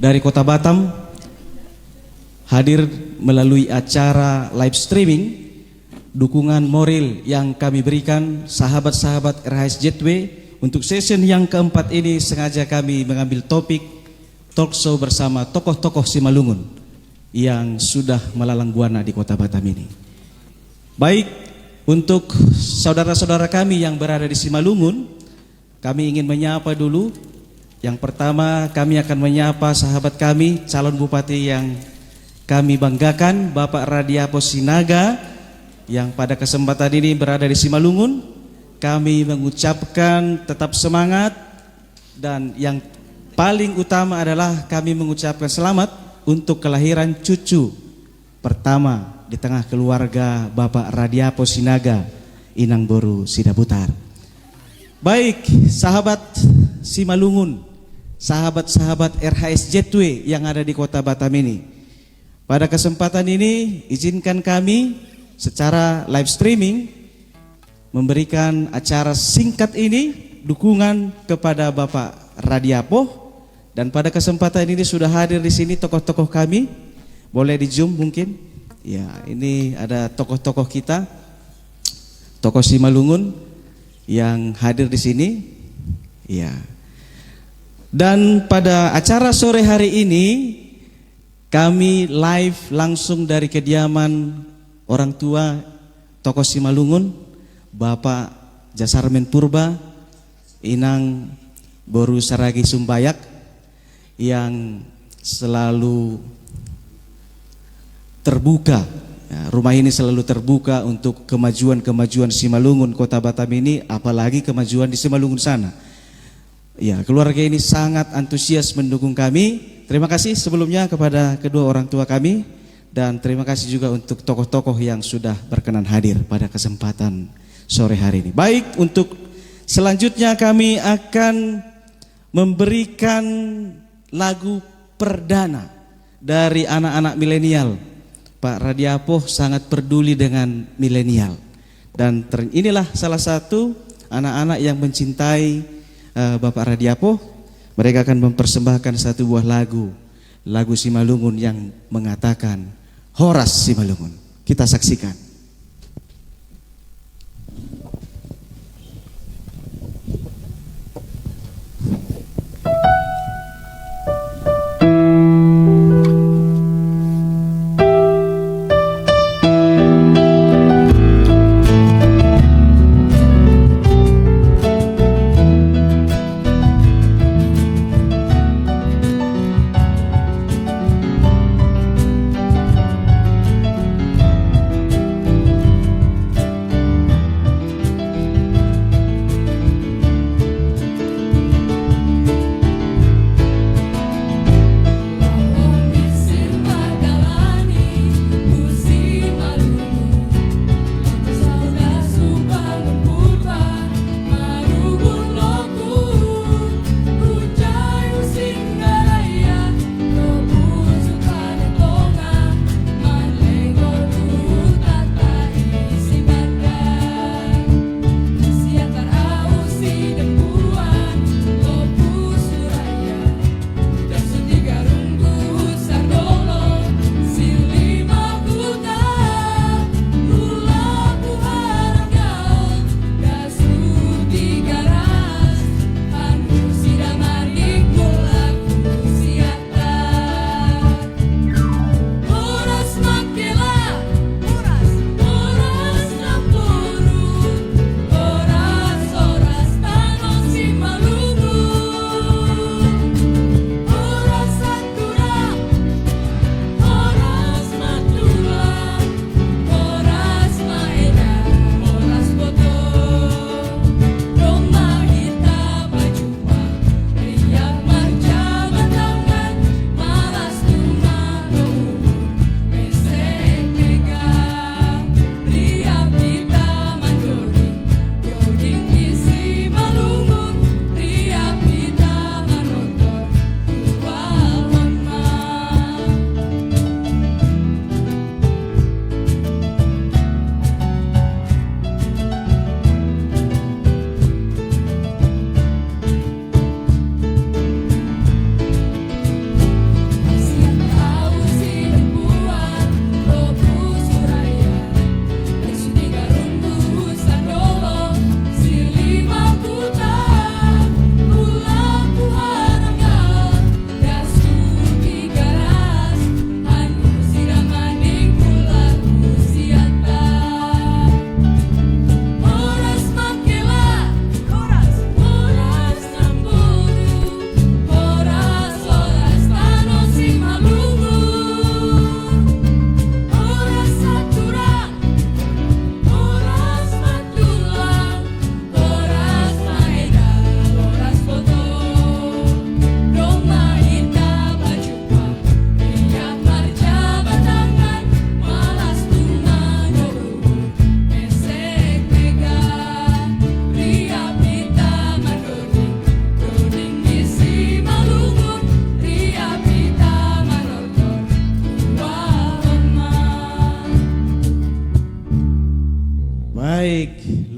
dari Kota Batam hadir melalui acara live streaming. Dukungan moral yang kami berikan sahabat-sahabat RHS Jetway untuk session yang keempat ini sengaja kami mengambil topik talk show bersama tokoh-tokoh Simalungun yang sudah melalang buana di Kota Batam ini. Baik, untuk saudara-saudara kami yang berada di Simalungun, kami ingin menyapa dulu. Yang pertama kami akan menyapa sahabat kami, calon bupati yang kami banggakan, Bapak Radiapo Sinaga, yang pada kesempatan ini berada di Simalungun. Kami mengucapkan tetap semangat, dan yang paling utama adalah kami mengucapkan selamat untuk kelahiran cucu pertama di tengah keluarga Bapak Radiapo Sinaga, Inang Boru Sidaputar. Baik, sahabat Simalungun, sahabat-sahabat RHS Jetway yang ada di Kota Batam ini, pada kesempatan ini izinkan kami secara live streaming memberikan acara singkat ini dukungan kepada Bapak Radiapo. Dan pada kesempatan ini sudah hadir di sini tokoh-tokoh kami. Boleh di zoom mungkin? Ya, ini ada tokoh-tokoh kita, tokoh Simalungun yang hadir di sini. Ya. Dan pada acara sore hari ini kami live langsung dari kediaman orang tua tokoh Simalungun, Bapak Jasarmen Purba, Inang Boru Saragi Sumbayak, yang selalu terbuka. Ya, rumah ini selalu terbuka untuk kemajuan-kemajuan Simalungun Kota Batam ini, apalagi kemajuan di Simalungun sana. Ya, keluarga ini sangat antusias mendukung kami. Terima kasih sebelumnya kepada kedua orang tua kami, dan terima kasih juga untuk tokoh-tokoh yang sudah berkenan hadir pada kesempatan sore hari ini. Baik, untuk selanjutnya kami akan memberikan lagu perdana dari anak-anak milenial. Pak Radiapo sangat peduli dengan milenial, dan inilah salah satu anak-anak yang mencintai Bapak Radiapo. Mereka akan mempersembahkan satu buah lagu Simalungun yang mengatakan Horas Simalungun. Kita saksikan.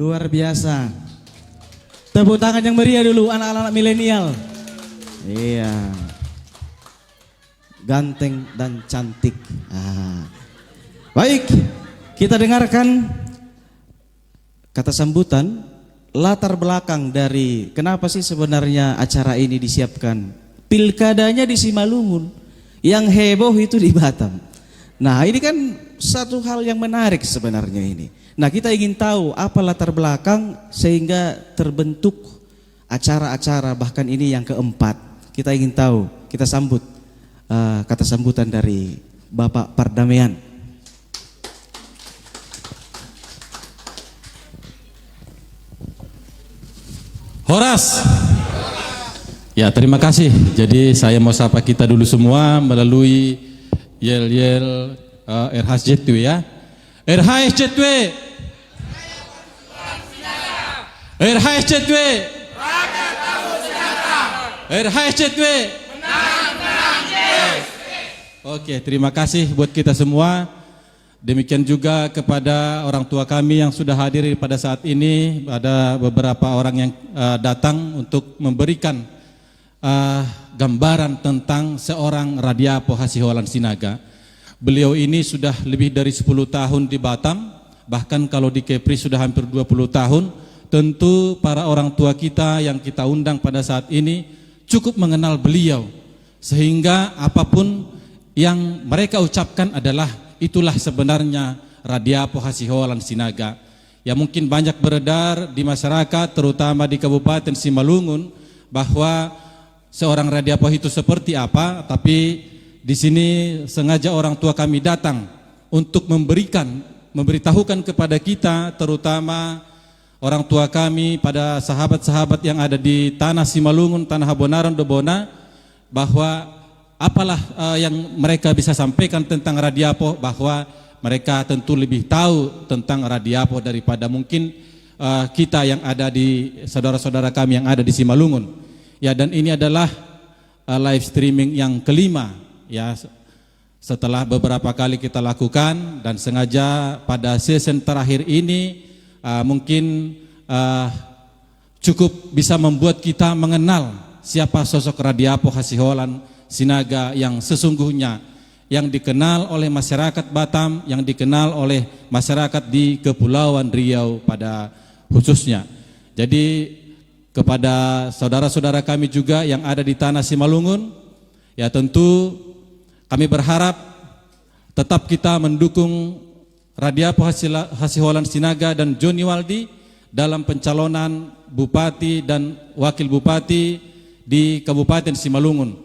Luar biasa. Tepuk tangan yang meriah dulu anak-anak milenial. Iya. Ganteng dan cantik. Baik, kita dengarkan kata sambutan, latar belakang dari kenapa sih sebenarnya acara ini disiapkan. Pilkadanya di Simalungun, yang heboh itu di Batam. Nah, ini kan satu hal yang menarik sebenarnya ini. Nah, kita ingin tahu apa latar belakang sehingga terbentuk acara-acara, bahkan ini yang keempat. Kita ingin tahu, kita sambut kata sambutan dari Bapak Pardamaian. Horas. Ya, terima kasih. Jadi saya mau sapa kita dulu semua melalui yel-yel RHSJW ya. RHSJW. RHSJW. RHSJW. Oke, terima kasih buat kita semua. Demikian juga kepada orang tua kami yang sudah hadir pada saat ini. Ada beberapa orang yang datang untuk memberikan gambaran tentang seorang Radiapo Hasiholan Sinaga. Beliau ini sudah lebih dari 10 tahun di Batam, bahkan kalau di Kepri sudah hampir 20 tahun. Tentu para orang tua kita yang kita undang pada saat ini cukup mengenal beliau, sehingga apapun yang mereka ucapkan adalah itulah sebenarnya Radiapo Hasiholan Sinaga. Ya, mungkin banyak beredar di masyarakat, terutama di Kabupaten Simalungun, bahwa seorang Radiapo itu seperti apa. Tapi di sini sengaja orang tua kami datang untuk memberitahukan kepada kita, terutama orang tua kami, pada sahabat-sahabat yang ada di tanah Simalungun, tanah Habonaron, Dobona, bahwa apalah yang mereka bisa sampaikan tentang Radiapo, bahwa mereka tentu lebih tahu tentang Radiapo daripada mungkin kita yang ada di saudara-saudara kami yang ada di Simalungun. Ya, dan ini adalah live streaming yang kelima ya, setelah beberapa kali kita lakukan, dan sengaja pada season terakhir ini mungkin cukup bisa membuat kita mengenal siapa sosok Radiapo Hasiholan Sinaga yang sesungguhnya, yang dikenal oleh masyarakat Batam, yang dikenal oleh masyarakat di Kepulauan Riau pada khususnya. Jadi kepada saudara-saudara kami juga yang ada di tanah Simalungun, ya tentu kami berharap tetap kita mendukung Radiapo Hasiholan Sinaga dan Joni Waldi dalam pencalonan bupati dan wakil bupati di Kabupaten Simalungun.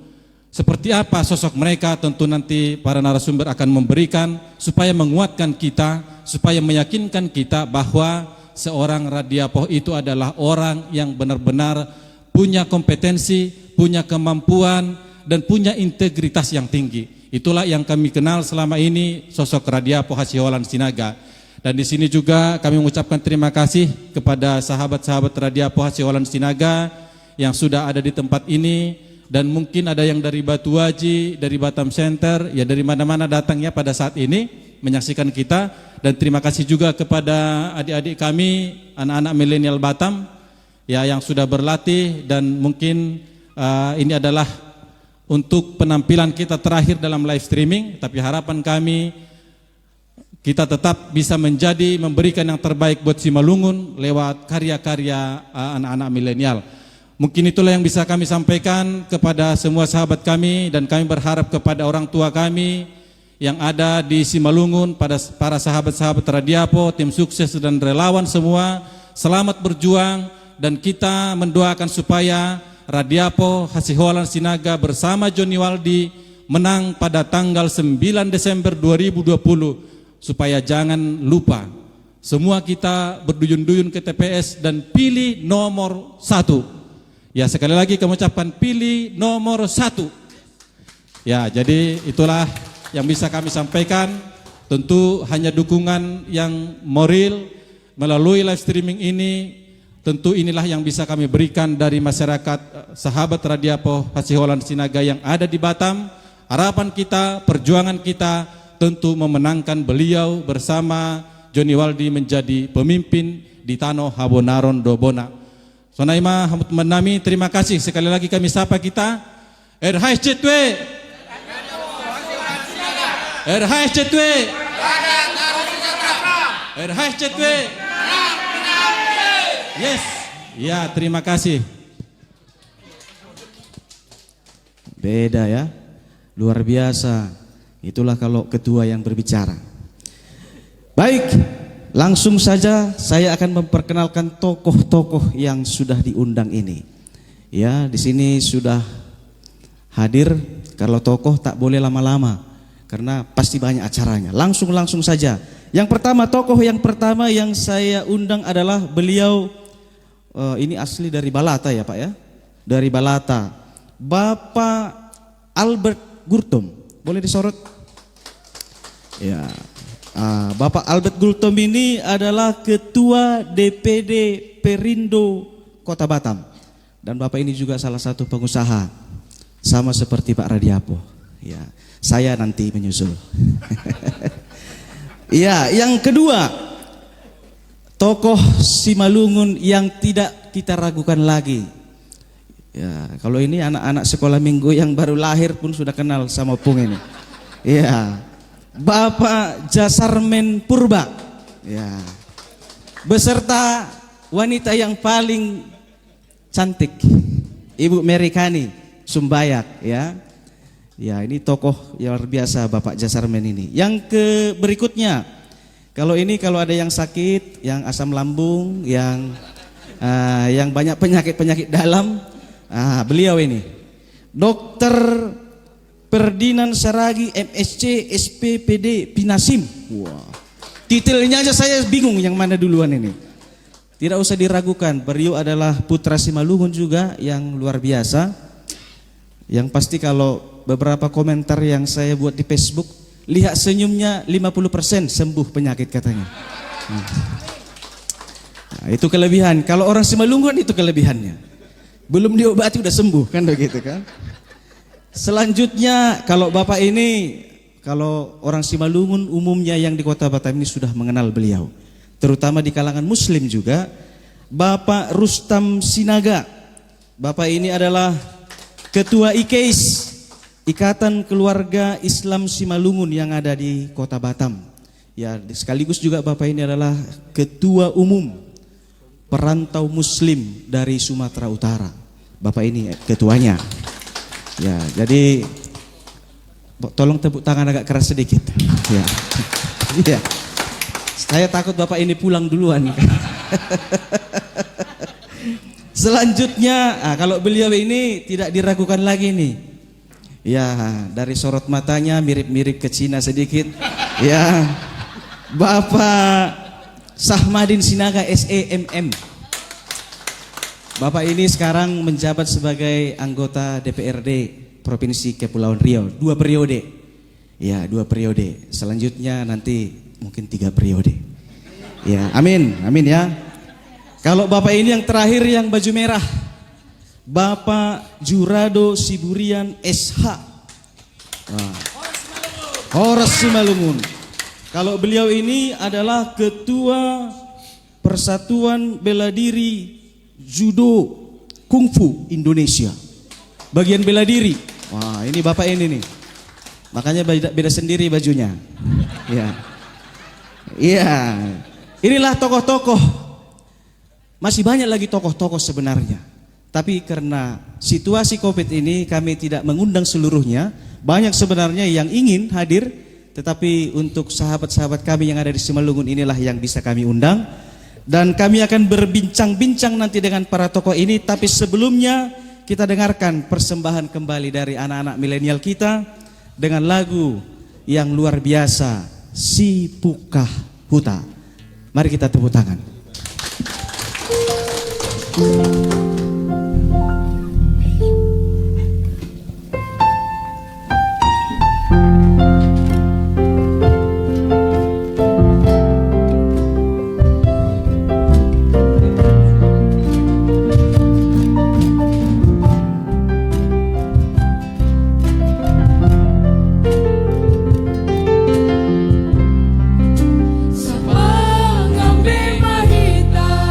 Seperti apa sosok mereka, tentu nanti para narasumber akan memberikan, supaya menguatkan kita, supaya meyakinkan kita bahwa seorang Radiapo itu adalah orang yang benar-benar punya kompetensi, punya kemampuan, dan punya integritas yang tinggi. Itulah yang kami kenal selama ini sosok Radiapo Hasiholan Sinaga. Dan di sini juga kami mengucapkan terima kasih kepada sahabat-sahabat Radiapo Hasiholan Sinaga yang sudah ada di tempat ini. Dan mungkin ada yang dari Batuaji, dari Batam Center, ya dari mana-mana datangnya pada saat ini menyaksikan kita. Dan terima kasih juga kepada adik-adik kami, anak-anak milenial Batam, ya yang sudah berlatih. Dan mungkin ini adalah untuk penampilan kita terakhir dalam live streaming. Tapi harapan kami, kita tetap bisa memberikan yang terbaik buat Simalungun lewat karya-karya anak-anak milenial. Mungkin itulah yang bisa kami sampaikan kepada semua sahabat kami, dan kami berharap kepada orang tua kami yang ada di Simalungun, pada para sahabat-sahabat Radiapo, tim sukses dan relawan semua, selamat berjuang, dan kita mendoakan supaya Radiapo Hasiholan Sinaga bersama Joni Waldi menang pada tanggal 9 Desember 2020, supaya jangan lupa semua kita berduyun-duyun ke TPS dan pilih nomor 1. Ya, sekali lagi kami ucapkan pilih nomor 1. Ya, jadi itulah yang bisa kami sampaikan. Tentu hanya dukungan yang moral melalui live streaming ini, tentu inilah yang bisa kami berikan dari masyarakat sahabat Radiapo Hasiholan Sinaga yang ada di Batam. Harapan kita, perjuangan kita tentu memenangkan beliau bersama Joni Waldi menjadi pemimpin di Tano Habonaron Dobona. Sonaima hamut menami, terima kasih sekali lagi kami sapa kita RHSJW. RHSJW. RHSJW. Yes. Ya, terima kasih. Beda ya, luar biasa. Itulah kalau ketua yang berbicara. Baik, langsung saja saya akan memperkenalkan tokoh-tokoh yang sudah diundang ini. Ya, di sini sudah hadir. Kalau tokoh tak boleh lama-lama karena pasti banyak acaranya. Langsung saja. Yang pertama, tokoh yang pertama yang saya undang adalah beliau ini asli dari Balata ya Pak ya. Dari Balata. Bapak Albert Gurtom. Boleh disorot? Ya. Bapak Albert Gultom ini adalah Ketua DPD Perindo Kota Batam. Dan Bapak ini juga salah satu pengusaha, sama seperti Pak Radiapo. Ya, saya nanti menyusul. Ya, yang kedua, tokoh Simalungun yang tidak kita ragukan lagi. Ya, kalau ini anak-anak sekolah minggu yang baru lahir pun sudah kenal sama Pung ini. Ya. Bapak Jasarmen Purba, ya, beserta wanita yang paling cantik, Ibu Merikani Sumbayak, ya, ya ini tokoh yang luar biasa Bapak Jasarmen ini. Yang berikutnya, kalau ada yang sakit, yang asam lambung, yang banyak penyakit dalam, beliau ini, Dokter Ferdinand Saragi MSc SPPD Pinasim. Wah. Titelnya aja saya bingung yang mana duluan ini. Tidak usah diragukan, beliau adalah putra Simalungun juga yang luar biasa. Yang pasti kalau beberapa komentar yang saya buat di Facebook, lihat senyumnya 50% sembuh penyakit katanya. Nah, itu kelebihan. Kalau orang Simalungun itu kelebihannya. Belum diobati udah sembuh kan begitu kan? Selanjutnya kalau Bapak ini, kalau orang Simalungun umumnya yang di Kota Batam ini sudah mengenal beliau, terutama di kalangan Muslim juga, Bapak Rustam Sinaga. Bapak ini adalah Ketua IKEIS, Ikatan Keluarga Islam Simalungun yang ada di Kota Batam. Ya, sekaligus juga Bapak ini adalah Ketua Umum Perantau Muslim dari Sumatera Utara. Bapak ini ketuanya. Ya, jadi tolong tepuk tangan agak keras sedikit. Ya. Iya. Saya takut Bapak ini pulang duluan. Selanjutnya, kalau beliau ini tidak diragukan lagi nih. Ya, dari sorot matanya mirip-mirip ke Cina sedikit. Ya. Bapak Sahmadin Sinaga SEMM. Bapak ini sekarang menjabat sebagai anggota DPRD Provinsi Kepulauan Riau 2 periode. Ya, 2 periode. Selanjutnya nanti mungkin 3 periode. Ya, amin, amin ya. Kalau Bapak ini yang terakhir yang baju merah, Bapak Jurado Siburian SH. Horas Simalungun. Kalau beliau ini adalah Ketua Persatuan Bela Diri Judo Kungfu Indonesia, bagian bela diri. Wah, ini Bapak ini nih. Makanya beda sendiri bajunya. Ya. Iya. Inilah tokoh-tokoh. Masih banyak lagi tokoh-tokoh sebenarnya. Tapi karena situasi Covid ini kami tidak mengundang seluruhnya. Banyak sebenarnya yang ingin hadir, tetapi untuk sahabat-sahabat kami yang ada di Simalungun inilah yang bisa kami undang. Dan kami akan berbincang-bincang nanti dengan para tokoh ini. Tapi sebelumnya kita dengarkan persembahan kembali dari anak-anak milenial kita dengan lagu yang luar biasa, Si Pukah Huta. Mari kita tepuk tangan. Sabang ambe mahita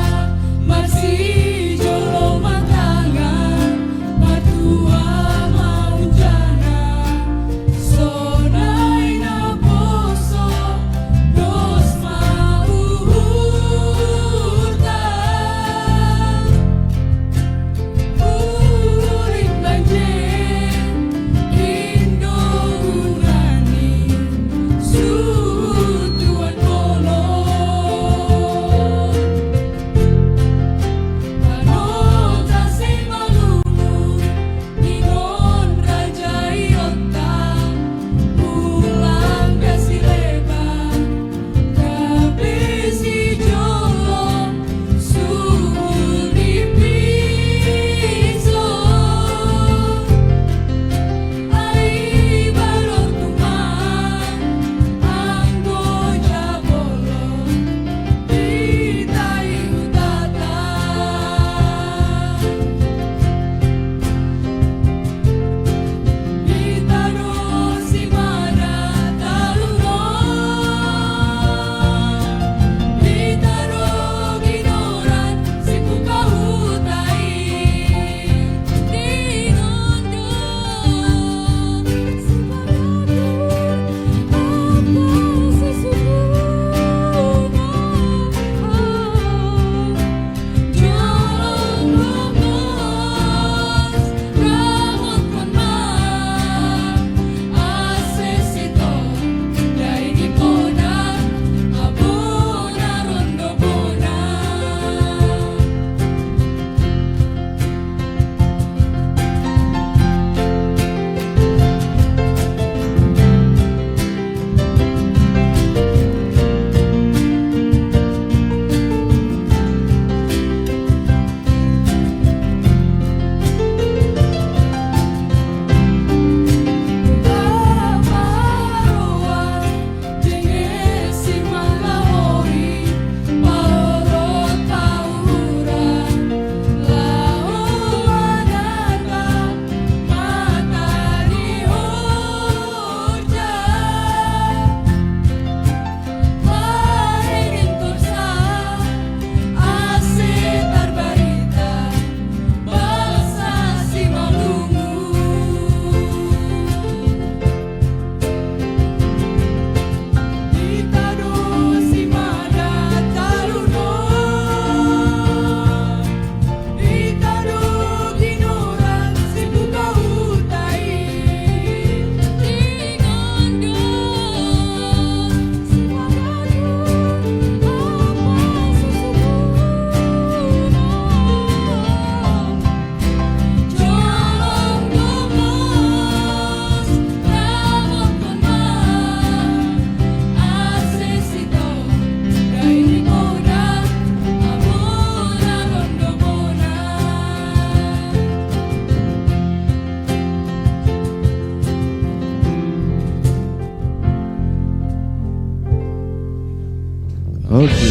Oke.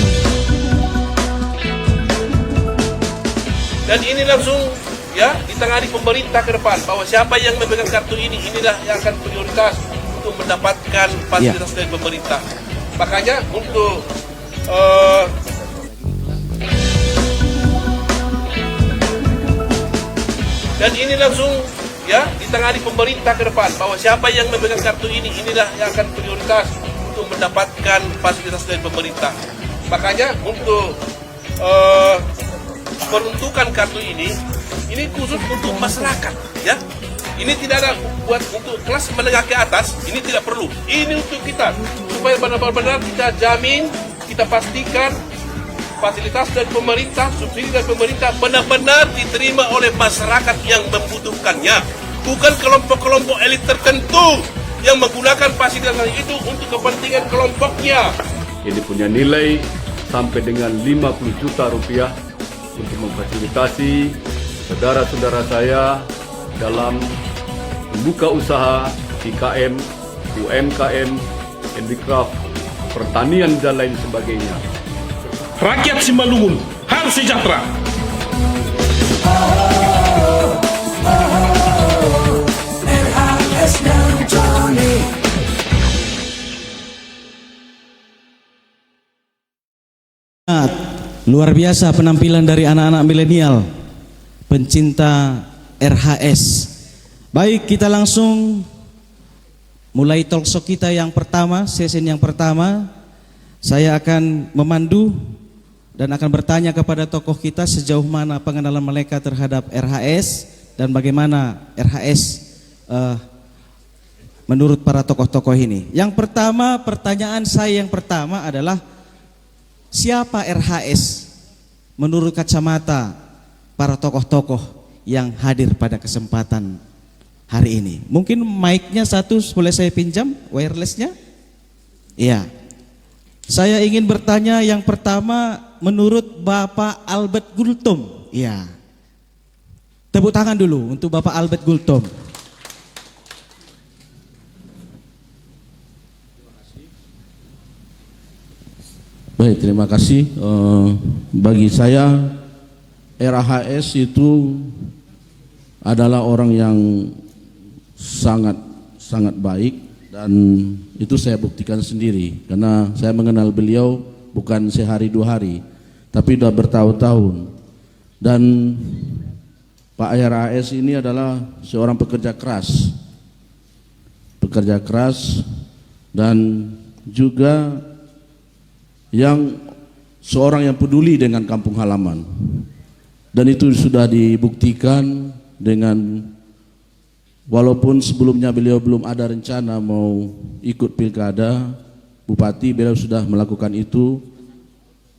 Dan ini langsung ya ditangani pemerintah ke depan, bahwa siapa yang memegang kartu ini, inilah yang akan prioritas untuk mendapatkan fasilitas dari pemerintah. Makanya untuk dan ini langsung ya ditangani pemerintah ke depan, bahwa siapa yang memegang kartu ini, inilah yang akan prioritas untuk mendapatkan fasilitas dari pemerintah. Makanya untuk peruntukan kartu ini khusus untuk masyarakat, ya. Ini tidak ada buat untuk kelas menengah ke atas, ini tidak perlu. Ini untuk kita, supaya benar-benar kita jamin, kita pastikan fasilitas dari pemerintah, subsidi dari pemerintah benar-benar diterima oleh masyarakat yang membutuhkannya. Bukan kelompok-kelompok elit tertentu yang menggunakan fasilitas itu untuk kepentingan kelompoknya. Ini punya nilai sampai dengan 50 juta rupiah untuk memfasilitasi saudara-saudara saya dalam membuka usaha IKM, UMKM, handicraft, pertanian dan lain sebagainya. Rakyat Simalungun harus sejahtera. Luar biasa penampilan dari anak-anak milenial pencinta RHS. Baik, kita langsung mulai talkshow kita yang pertama, sesi yang pertama. Saya akan memandu dan akan bertanya kepada tokoh kita sejauh mana pengenalan mereka terhadap RHS dan bagaimana RHS menurut para tokoh-tokoh ini. Yang pertama, pertanyaan saya yang pertama adalah siapa RHS menurut kacamata para tokoh-tokoh yang hadir pada kesempatan hari ini? Mungkin mic-nya satu boleh saya pinjam, wireless-nya? Iya. Saya ingin bertanya yang pertama menurut Bapak Albert Gultom. Iya. Tepuk tangan dulu untuk Bapak Albert Gultom. Baik, terima kasih. Bagi saya RHS itu adalah orang yang sangat baik dan itu saya buktikan sendiri karena saya mengenal beliau bukan sehari dua hari tapi sudah bertahun-tahun. Dan Pak RHS ini adalah seorang pekerja keras dan juga yang seorang yang peduli dengan kampung halaman, dan itu sudah dibuktikan dengan walaupun sebelumnya beliau belum ada rencana mau ikut pilkada bupati, beliau sudah melakukan itu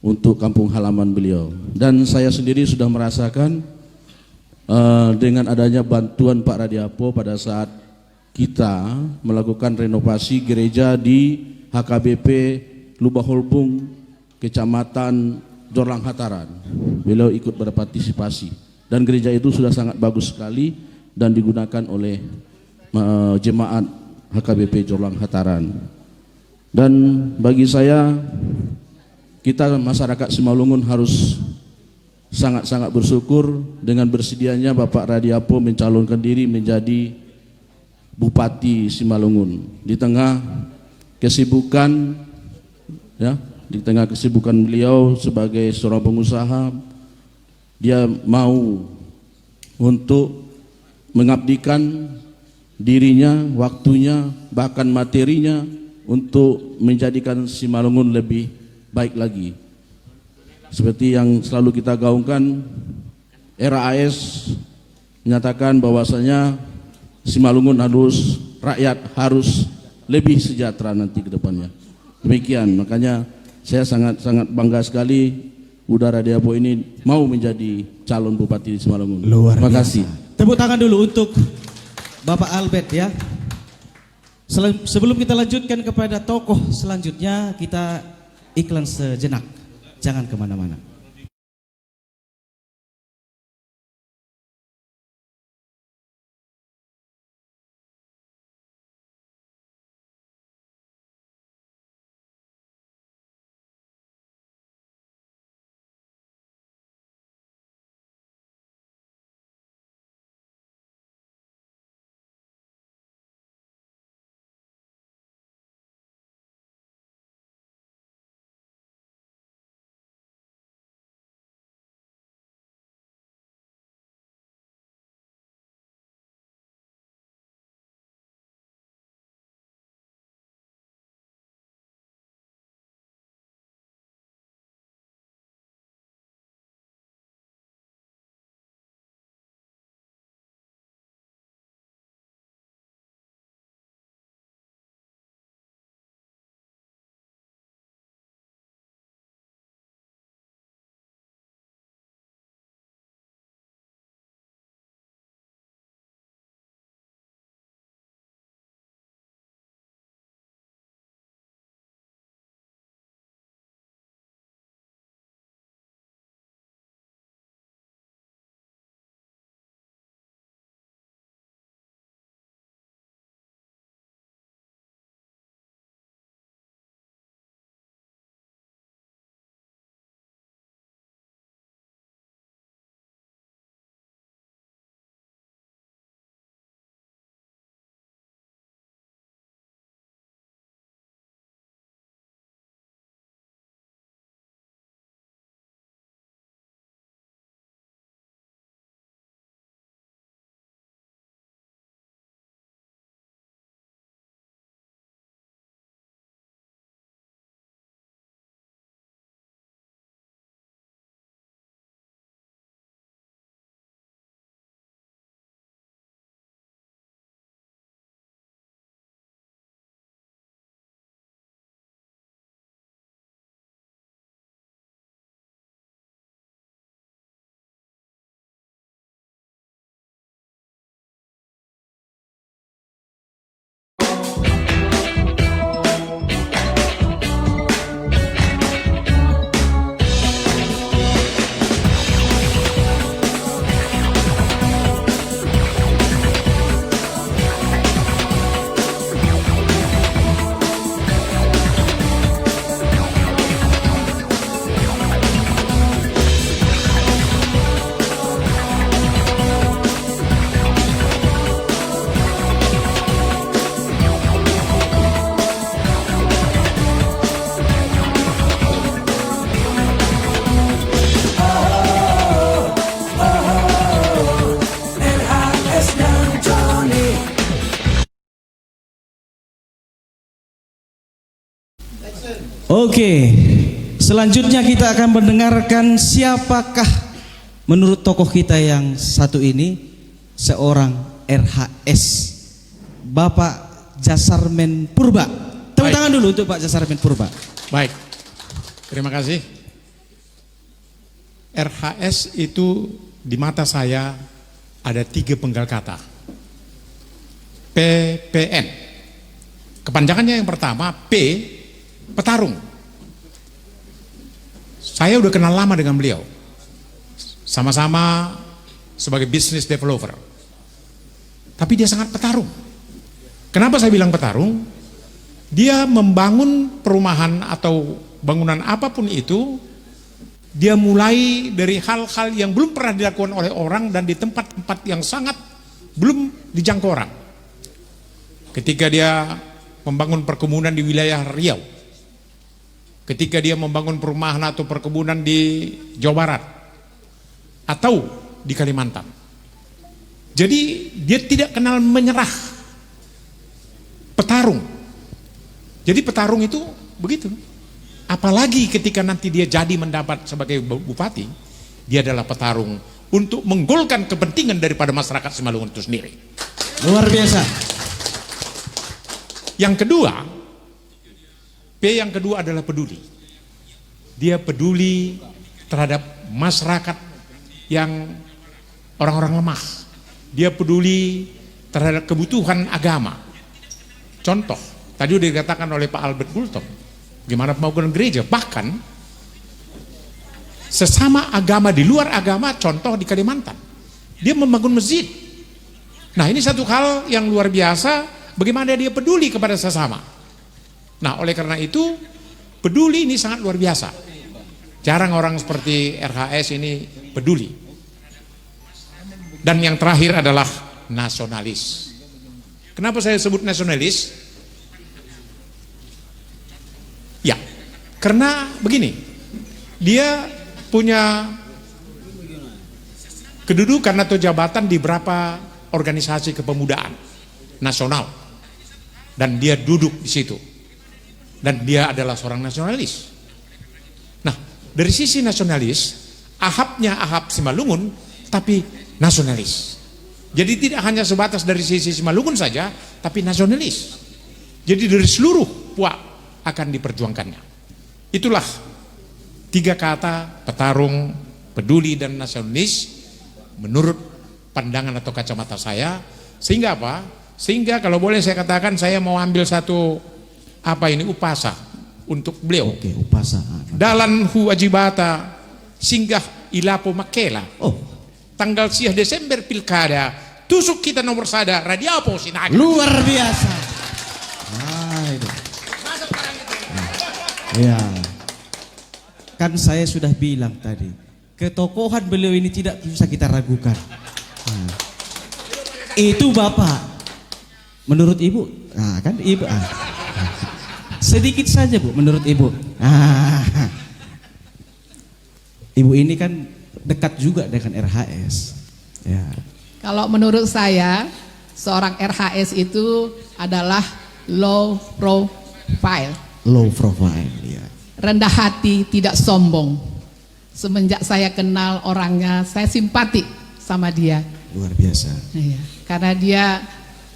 untuk kampung halaman beliau. Dan saya sendiri sudah merasakan dengan adanya bantuan Pak Radiapo pada saat kita melakukan renovasi gereja di HKBP Lubah Holbung, Kecamatan Jorlang Hataran. Beliau ikut berpartisipasi dan gereja itu sudah sangat bagus sekali dan digunakan oleh jemaat HKBP Jorlang Hataran. Dan bagi saya, kita masyarakat Simalungun harus sangat bersyukur dengan bersedianya Bapak Radiapo mencalonkan diri menjadi Bupati Simalungun di tengah kesibukan, ya, di tengah kesibukan beliau sebagai seorang pengusaha. Dia mau untuk mengabdikan dirinya, waktunya, bahkan materinya untuk menjadikan Simalungun lebih baik lagi. Seperti yang selalu kita gaungkan, RHS menyatakan bahwasanya Simalungun rakyat harus lebih sejahtera nanti ke depannya. Demikian, makanya saya sangat bangga sekali Uda Radiapo ini mau menjadi calon bupati di Simalungun. Terima kasih. Tepuk tangan dulu untuk Bapak Albert ya. Sebelum kita lanjutkan kepada tokoh selanjutnya, kita iklan sejenak. Jangan kemana-mana. Oke, selanjutnya kita akan mendengarkan siapakah menurut tokoh kita yang satu ini seorang RHS, Bapak Jasarmen Purba. Tepuk tangan dulu untuk Pak Jasarmen Purba. Baik, terima kasih. RHS itu di mata saya ada 3 penggal kata. PPN. Kepanjangannya yang pertama P, petarung. Saya udah kenal lama dengan beliau. Sama-sama sebagai business developer. Tapi dia sangat petarung. Kenapa saya bilang petarung? Dia membangun perumahan atau bangunan apapun itu, dia mulai dari hal-hal yang belum pernah dilakukan oleh orang dan di tempat-tempat yang sangat belum dijangkau orang. Ketika dia membangun perkebunan di wilayah Riau, ketika dia membangun perumahan atau perkebunan di Jawa Barat, atau di Kalimantan. Jadi dia tidak kenal menyerah. Petarung. Jadi petarung itu begitu. Apalagi ketika nanti dia jadi mendapat sebagai bupati, dia adalah petarung untuk menggolkan kepentingan daripada masyarakat Simalungun itu sendiri. Luar biasa. Yang kedua, P yang kedua adalah peduli. Dia peduli terhadap masyarakat yang orang-orang lemah. Dia peduli terhadap kebutuhan agama. Contoh, tadi sudah dikatakan oleh Pak Albert Bultom, gimana pembangunan gereja, bahkan sesama agama di luar agama, contoh di Kalimantan, dia membangun masjid. Nah, ini satu hal yang luar biasa, bagaimana dia peduli kepada sesama. Nah, oleh karena itu, peduli ini sangat luar biasa. Jarang orang seperti RHS ini peduli. Dan yang terakhir adalah nasionalis. Kenapa saya sebut nasionalis? Ya, karena begini, dia punya kedudukan atau jabatan di beberapa organisasi kepemudaan nasional, dan dia duduk di situ, dan dia adalah seorang nasionalis. Nah, dari sisi nasionalis, Ahapnya Ahap Simalungun, tapi nasionalis. Jadi tidak hanya sebatas dari sisi Simalungun saja, tapi nasionalis. Jadi dari seluruh Puak akan diperjuangkannya. Itulah 3 kata, petarung, peduli, dan nasionalis menurut pandangan atau kacamata saya. Sehingga apa? Sehingga kalau boleh saya katakan, saya mau ambil satu upasa untuk beliau. Oke, upasa. Dalan hu ajibata singgah ilapo makela. Oh, Tanggal 10 Desember pilkada, tusuk kita nomor sada Radiapo Sinaga. luar biasa. Itu. Ya. Kan saya sudah bilang tadi, ketokohan beliau ini tidak bisa kita ragukan. Nah, itu Bapak. Menurut Ibu, nah kan Ibu. Sedikit saja Bu, menurut Ibu. Ibu ini kan dekat juga dengan RHS. Ya. Kalau menurut saya, seorang RHS itu adalah low profile. Low profile, ya. Rendah hati, tidak sombong. Semenjak saya kenal orangnya, saya simpati sama dia. Luar biasa. Iya, karena dia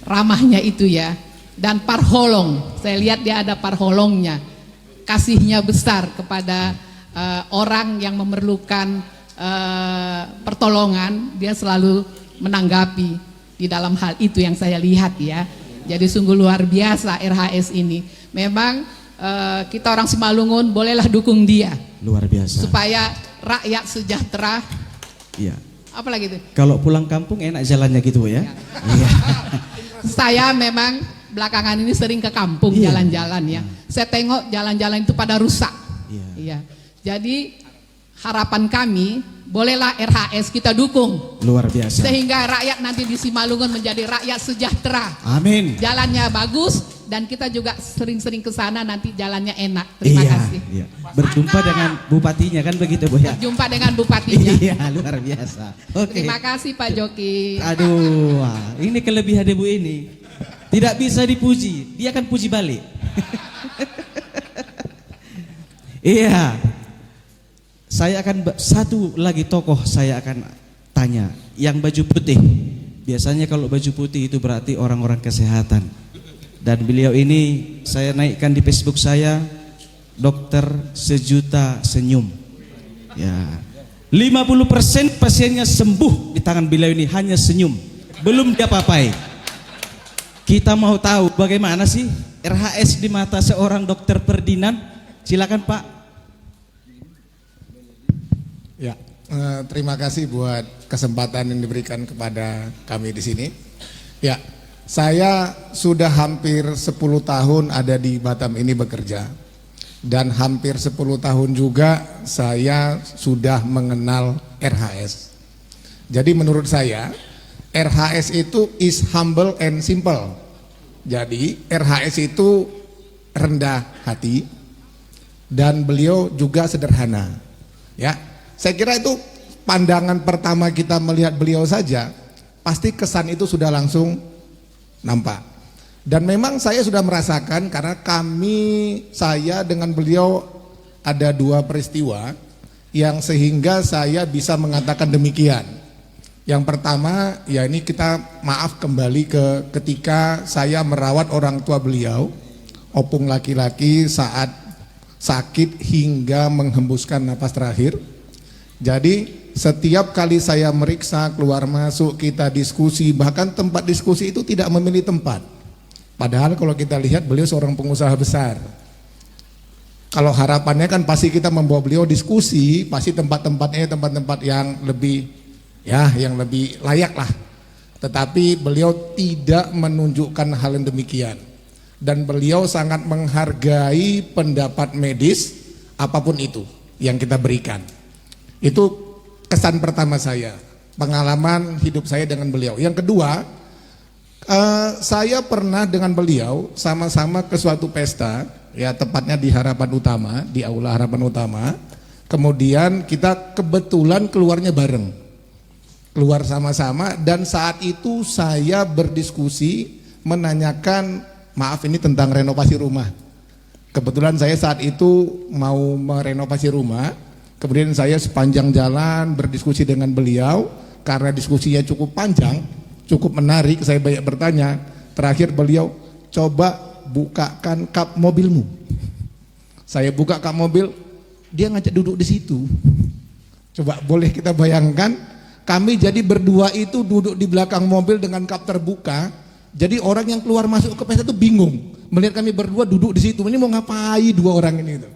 ramahnya itu ya. Dan parholong, saya lihat dia ada parholongnya. Kasihnya besar kepada orang yang memerlukan pertolongan, dia selalu menanggapi di dalam hal itu yang saya lihat ya. Jadi sungguh luar biasa RHS ini. Memang kita orang Simalungun bolehlah dukung dia. Luar biasa. Supaya rakyat sejahtera. Iya. Apalagi itu? Kalau pulang kampung enak jalannya gitu ya. Iya. Saya memang belakangan ini sering ke kampung jalan-jalan ya. Saya tengok jalan-jalan itu pada rusak. Iya. Jadi harapan kami, bolehlah RHS kita dukung. Luar biasa. Sehingga rakyat nanti di Simalungun menjadi rakyat sejahtera. Amin. Jalannya bagus dan kita juga sering-sering ke sana, nanti jalannya enak. Terima kasih. Iya. Berjumpa dengan bupatinya kan begitu Bu ya. Berjumpa dengan bupatinya. Iya, luar biasa. Oke. Terima kasih Pak Joki. Aduh, wah, ini kelebihan Ibu ini. Tidak bisa dipuji, dia akan puji balik. Iya. Saya akan satu lagi tokoh saya akan tanya, yang baju putih. Biasanya kalau baju putih itu berarti orang-orang kesehatan. Dan beliau ini saya naikkan di Facebook saya, dokter sejuta senyum. Ya. 50% pasiennya sembuh di tangan beliau ini hanya senyum. Belum dia papai. Kita mau tahu bagaimana sih RHS di mata seorang dokter Ferdinand? Silakan Pak. Ya, terima kasih buat kesempatan yang diberikan kepada kami di sini. Ya, saya sudah hampir 10 tahun ada di Batam ini bekerja. Dan hampir 10 tahun juga saya sudah mengenal RHS. Jadi menurut saya RHS itu is humble and simple. Jadi RHS itu rendah hati dan beliau juga sederhana. Ya, saya kira itu pandangan pertama kita melihat beliau saja, pasti kesan itu sudah langsung nampak. Dan memang saya sudah merasakan karena saya dengan beliau ada 2 peristiwa yang sehingga saya bisa mengatakan demikian. Yang pertama, ya ini kita maaf kembali ke ketika saya merawat orang tua beliau, opung laki-laki saat sakit hingga menghembuskan napas terakhir. Jadi setiap kali saya meriksa, keluar masuk, kita diskusi, bahkan tempat diskusi itu tidak memilih tempat. Padahal kalau kita lihat beliau seorang pengusaha besar. Kalau harapannya kan pasti kita membawa beliau diskusi, pasti tempat-tempatnya tempat-tempat yang lebih layak lah. Tetapi beliau tidak menunjukkan hal yang demikian. Dan beliau sangat menghargai pendapat medis apapun itu yang kita berikan. Itu kesan pertama saya, pengalaman hidup saya dengan beliau. Yang kedua, saya pernah dengan beliau sama-sama ke suatu pesta, ya tepatnya di Harapan Utama, di Aula Harapan Utama. Kemudian kita kebetulan keluarnya bareng, keluar sama-sama, dan saat itu saya berdiskusi menanyakan, maaf ini tentang renovasi rumah. Kebetulan saya saat itu mau merenovasi rumah, kemudian saya sepanjang jalan berdiskusi dengan beliau, karena diskusinya cukup panjang, cukup menarik, saya banyak bertanya. Terakhir beliau, coba bukakan kap mobilmu. Saya buka kap mobil, dia ngajak duduk di situ. Coba boleh kita bayangkan, kami jadi berdua itu duduk di belakang mobil dengan kap terbuka. Jadi orang yang keluar masuk ke pesta itu bingung melihat kami berdua duduk di situ. Ini mau ngapain 2 orang ini itu?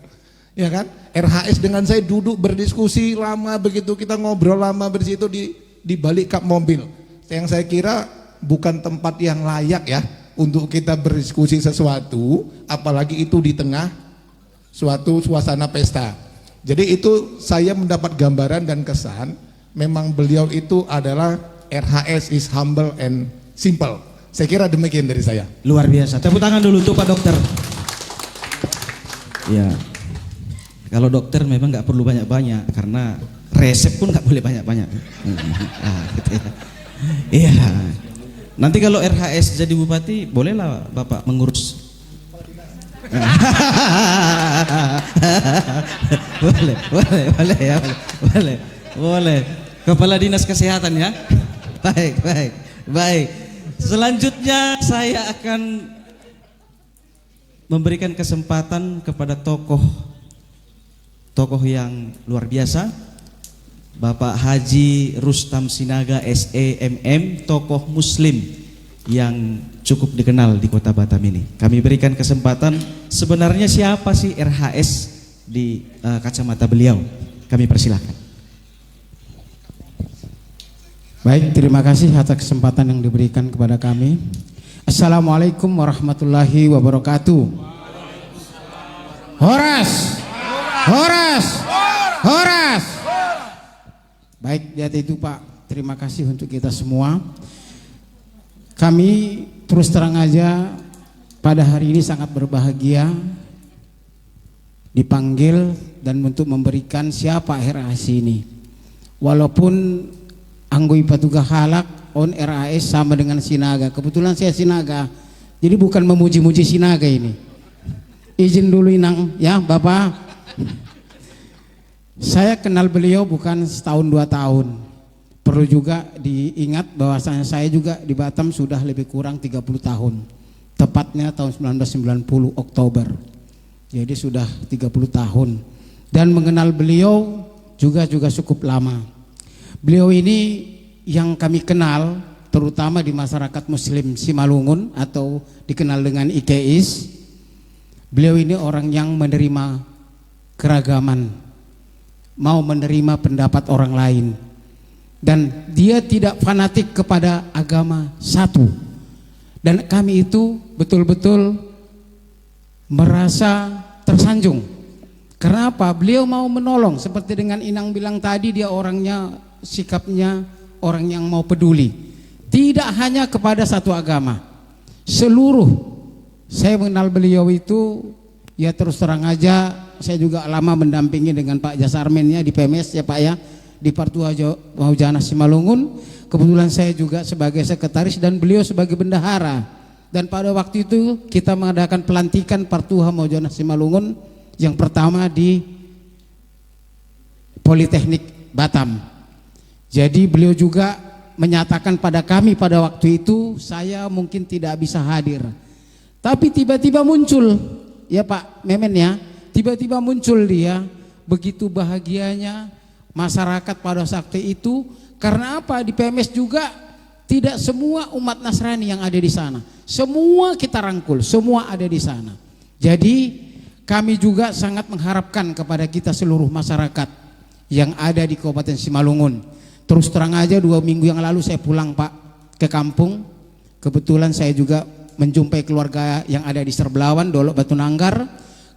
Ya kan? RHS dengan saya duduk berdiskusi lama begitu, kita ngobrol lama di situ di balik kap mobil. Yang saya kira bukan tempat yang layak ya untuk kita berdiskusi sesuatu, apalagi itu di tengah suatu suasana pesta. Jadi itu saya mendapat gambaran dan kesan, memang beliau itu adalah RHS is humble and simple. Saya kira demikian dari saya. Luar biasa. Tepuk tangan dulu untuk Pak Dokter. Ya. Kalau dokter memang nggak perlu banyak-banyak karena resep pun nggak boleh banyak-banyak. Gitu ya. Iya. Nanti kalau RHS jadi bupati, bolehlah Bapak mengurus. boleh. Kepala Dinas Kesehatan ya. Baik. Selanjutnya saya akan memberikan kesempatan kepada tokoh yang luar biasa, Bapak Haji Rustam Sinaga SEMM, tokoh muslim yang cukup dikenal di Kota Batam ini. Kami berikan kesempatan, sebenarnya siapa sih RHS di kacamata beliau? Kami persilahkan. Baik, terima kasih atas kesempatan yang diberikan kepada kami. Assalamualaikum warahmatullahi wabarakatuh. Horas. Baik, di atas itu Pak, terima kasih untuk kita semua. Kami terus terang aja pada hari ini sangat berbahagia dipanggil dan untuk memberikan siapa RHS ini. Walaupun Anggoi Patuga Halak on RHS sama dengan Sinaga. Kebetulan saya Sinaga, jadi bukan memuji-muji Sinaga ini. Izin dulu Inang ya Bapak. Saya kenal beliau bukan setahun 2 tahun. Perlu juga diingat bahwasanya saya juga di Batam sudah lebih kurang 30 tahun. Tepatnya tahun 1990 Oktober. Jadi sudah 30 tahun. Dan mengenal beliau juga cukup lama. Beliau ini yang kami kenal terutama di masyarakat Muslim Simalungun atau dikenal dengan IKIS. Beliau ini orang yang menerima keragaman, mau menerima pendapat orang lain, dan dia tidak fanatik kepada agama satu. Dan kami itu betul-betul merasa tersanjung. Kenapa? Beliau mau menolong, seperti dengan Inang bilang tadi, dia orangnya, sikapnya orang yang mau peduli. Tidak hanya kepada satu agama, seluruh. Saya mengenal beliau itu, ya terus terang aja, saya juga lama mendampingi dengan Pak Jasarmennya di PMS ya Pak ya, di Partua Maujana Simalungun. Kebetulan saya juga sebagai sekretaris dan beliau sebagai bendahara. Dan pada waktu itu kita mengadakan pelantikan Partua Maujana Simalungun yang pertama di Politeknik Batam. Jadi beliau juga menyatakan pada kami pada waktu itu, saya mungkin tidak bisa hadir. Tapi tiba-tiba muncul, ya Pak Memen ya, tiba-tiba muncul dia, begitu bahagianya masyarakat pada saat itu. Karena apa? Di PMS juga tidak semua umat Nasrani yang ada di sana. Semua kita rangkul, semua ada di sana. Jadi kami juga sangat mengharapkan kepada kita seluruh masyarakat yang ada di Kabupaten Simalungun. Terus terang aja 2 minggu yang lalu saya pulang Pak ke kampung. Kebetulan saya juga menjumpai keluarga yang ada di Serbelawan, Dolok Batu Nanggar,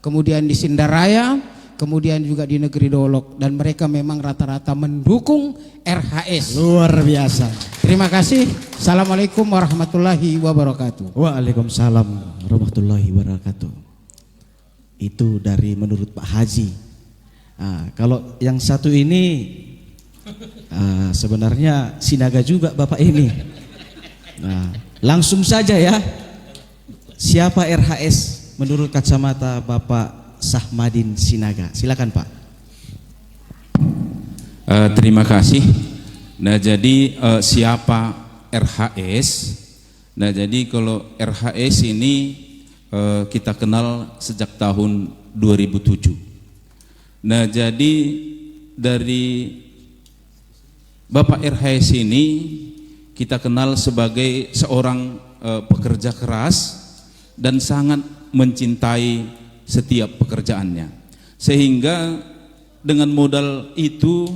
kemudian di Sindaraya, kemudian juga di Negeri Dolok, dan mereka memang rata-rata mendukung RHS. Luar biasa. Terima kasih. Assalamualaikum warahmatullahi wabarakatuh. Waalaikumsalam warahmatullahi wabarakatuh. Itu dari menurut Pak Haji. Kalau yang satu ini sebenarnya Sinaga juga Bapak ini. Langsung saja ya. Siapa RHS menurut kacamata Bapak Sahmadin Sinaga? Silakan Pak. Terima kasih. Nah jadi siapa RHS? Nah jadi kalau RHS ini kita kenal sejak tahun 2007. Nah jadi dari Bapak RHS ini kita kenal sebagai seorang pekerja keras dan sangat mencintai setiap pekerjaannya, sehingga dengan modal itu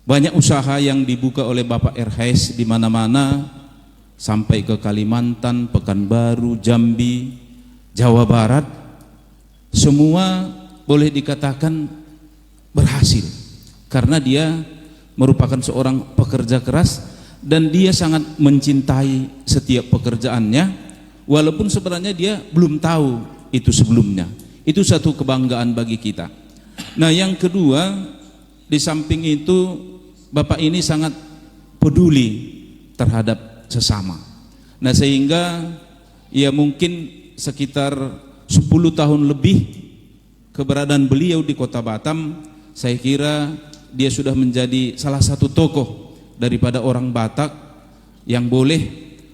banyak usaha yang dibuka oleh Bapak RHS di mana-mana, sampai ke Kalimantan, Pekanbaru, Jambi, Jawa Barat, semua boleh dikatakan berhasil karena dia merupakan seorang pekerja keras dan dia sangat mencintai setiap pekerjaannya. Walaupun sebenarnya dia belum tahu itu sebelumnya. Itu satu kebanggaan bagi kita. Nah yang kedua, di samping itu Bapak ini sangat peduli terhadap sesama. Nah sehingga ya mungkin sekitar 10 tahun lebih keberadaan beliau di Kota Batam, saya kira dia sudah menjadi salah satu tokoh daripada orang Batak yang boleh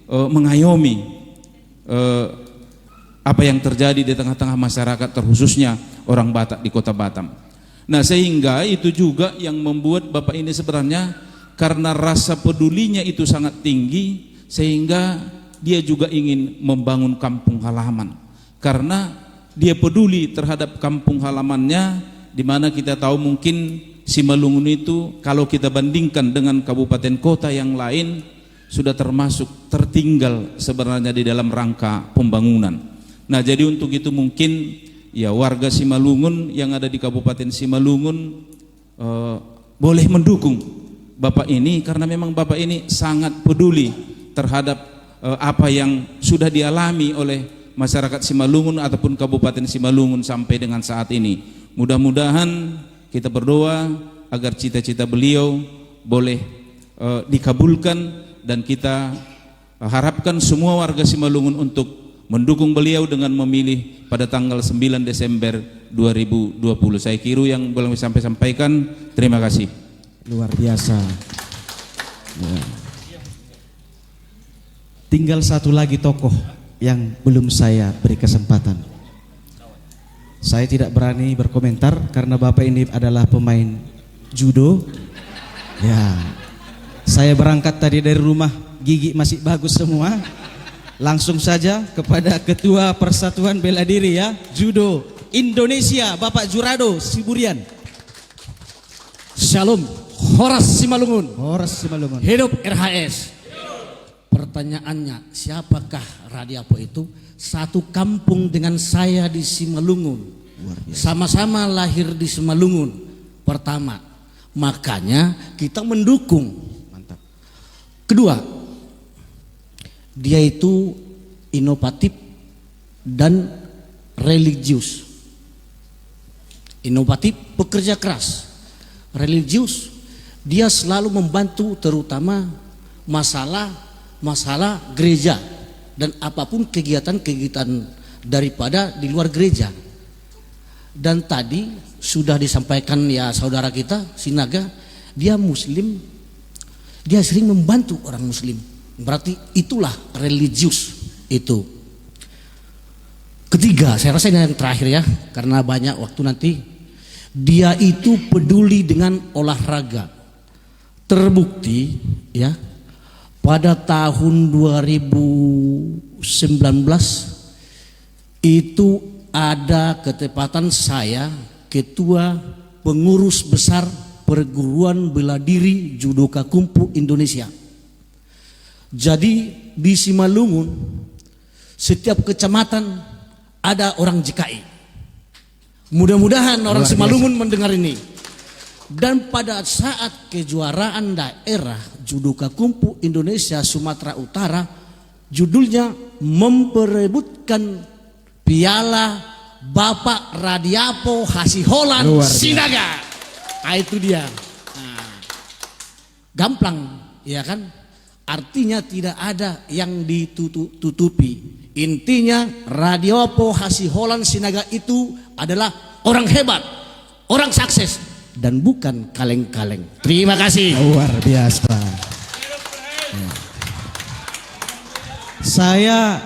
mengayomi apa yang terjadi di tengah-tengah masyarakat, terkhususnya orang Batak di Kota Batam. Nah sehingga itu juga yang membuat Bapak ini sebenarnya karena rasa pedulinya itu sangat tinggi, sehingga dia juga ingin membangun kampung halaman karena dia peduli terhadap kampung halamannya, di mana kita tahu mungkin Simalungun itu kalau kita bandingkan dengan kabupaten kota yang lain sudah termasuk tertinggal sebenarnya di dalam rangka pembangunan. Nah jadi untuk itu mungkin ya warga Simalungun yang ada di Kabupaten Simalungun boleh mendukung Bapak ini karena memang Bapak ini sangat peduli terhadap apa yang sudah dialami oleh masyarakat Simalungun ataupun Kabupaten Simalungun sampai dengan saat ini. Mudah-mudahan kita berdoa agar cita-cita beliau boleh dikabulkan, dan kita harapkan semua warga Simalungun untuk mendukung beliau dengan memilih pada tanggal 9 Desember 2020. Saya kira yang boleh sampai sampaikan. Terima kasih. Luar biasa. Ya. Tinggal satu lagi tokoh yang belum saya beri kesempatan. Saya tidak berani berkomentar karena Bapak ini adalah pemain judo. Ya, saya berangkat tadi dari rumah, gigi masih bagus semua. Langsung saja kepada Ketua Persatuan Bela Diri ya, Judo Indonesia, Bapak Jurado Siburian. Shalom, Horas Simalungun. Horas Simalungun. Hidup RHS. Pertanyaannya, siapakah Radiapo itu? Satu kampung dengan saya di Simalungun. Sama-sama lahir di Simalungun. Pertama, makanya kita mendukung. Mantap. Kedua, dia itu inovatif dan religius. Inovatif, pekerja keras. Religius, dia selalu membantu terutama masalah gereja dan apapun kegiatan-kegiatan daripada di luar gereja. Dan tadi sudah disampaikan ya saudara kita Sinaga, dia muslim, dia sering membantu orang muslim. Berarti itulah religius itu. Ketiga, saya rasa ini yang terakhir ya, karena banyak waktu nanti. Dia itu peduli dengan olahraga. Terbukti ya, pada tahun 2019 itu ada ketepatan saya ketua pengurus besar perguruan bela diri Judoka Kumpu Indonesia. Jadi di Simalungun setiap kecamatan ada orang JKI. Mudah-mudahan orang Simalungun mendengar ini. Dan pada saat kejuaraan daerah Judoka Kumpu Indonesia Sumatera Utara, judulnya memperebutkan piala Bapak Radiapo Hasiholan Sinaga. Nah, itu dia. Nah, gampang, ya kan? Artinya tidak ada yang ditutupi. Intinya Radiapo Hasiholan Sinaga itu adalah orang hebat, orang sukses, dan bukan kaleng-kaleng. Terima kasih. Luar biasa. Saya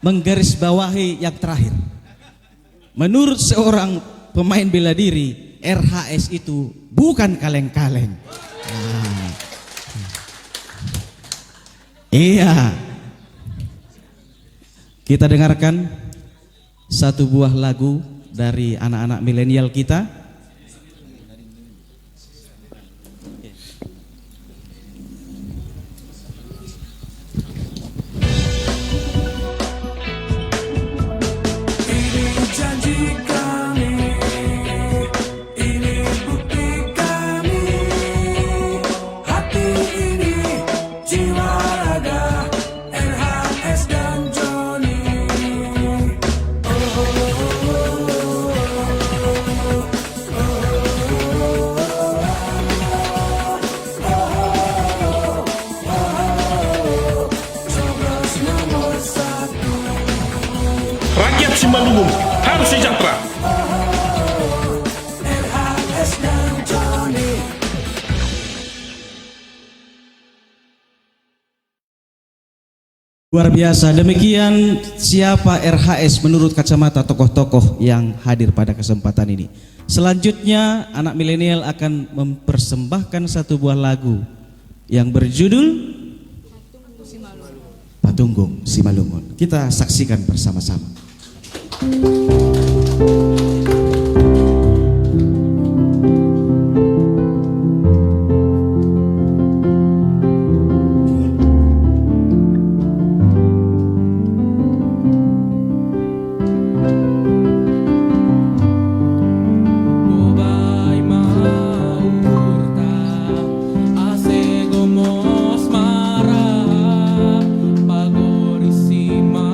menggarisbawahi yang terakhir. Menurut seorang pemain bela diri, RHS itu bukan kaleng-kaleng. Nah. Iya. Kita dengarkan satu buah lagu dari anak-anak milenial kita. Rakyat Simalungun harus sejahtera. Luar biasa. Demikian siapa RHS menurut kacamata tokoh-tokoh yang hadir pada kesempatan ini. Selanjutnya anak milenial akan mempersembahkan satu buah lagu yang berjudul Patunggung Simalungun. Kita saksikan bersama-sama. Pagori Simalungun.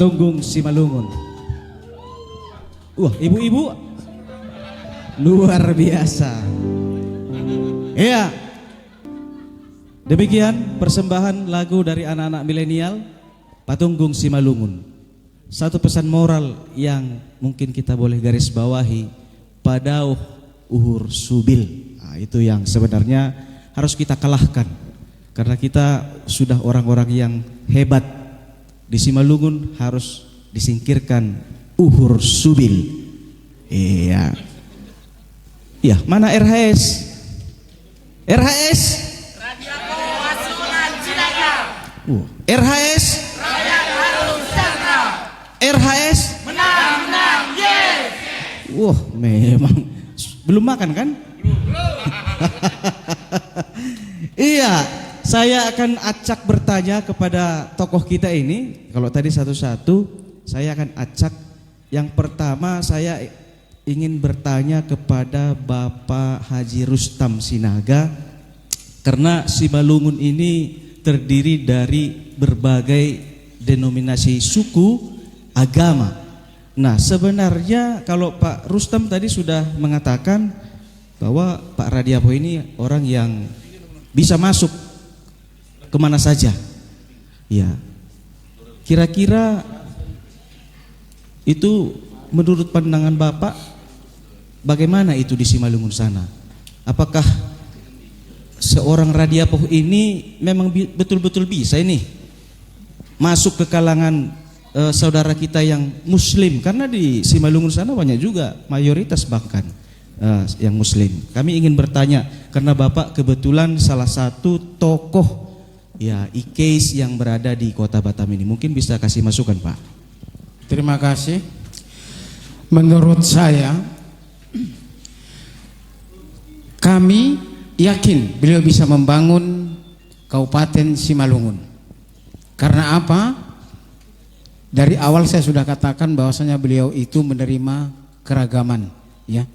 Patunggung Simalungun. Wah, ibu-ibu luar biasa. Iya. Demikian persembahan lagu dari anak-anak milenial Patunggung Simalungun. Satu pesan moral yang mungkin kita boleh garis bawahi, padauh uhur subil. Nah, itu yang sebenarnya harus kita kalahkan. Karena kita sudah orang-orang yang hebat. Di Simalungun harus disingkirkan uhur subil. Iya. Iya, mana RHS? RHS? RHS? RHS? Menang, yes. Wah, memang belum makan kan? Iya, saya akan acak bertanya kepada tokoh kita ini. Kalau tadi satu-satu, saya akan acak. Yang pertama saya ingin bertanya kepada Bapak Haji Rustam Sinaga, karena Simalungun ini terdiri dari berbagai denominasi suku, agama. Nah, sebenarnya kalau Pak Rustam tadi sudah mengatakan bahwa Pak Radiapo ini orang yang bisa masuk kemana saja. Ya, kira-kira itu menurut pandangan Bapak bagaimana itu di Simalungun sana? Apakah seorang Radiapo ini memang betul-betul bisa ini masuk ke kalangan saudara kita yang Muslim? Karena di Simalungun sana banyak juga mayoritas bahkan yang Muslim. Kami ingin bertanya karena Bapak kebetulan salah satu tokoh ya IKEIS yang berada di Kota Batam ini, mungkin bisa kasih masukan, Pak. Terima kasih. Menurut saya, kami yakin beliau bisa membangun Kabupaten Simalungun. Karena apa? Dari awal saya sudah katakan bahwasanya beliau itu menerima keragaman, ya.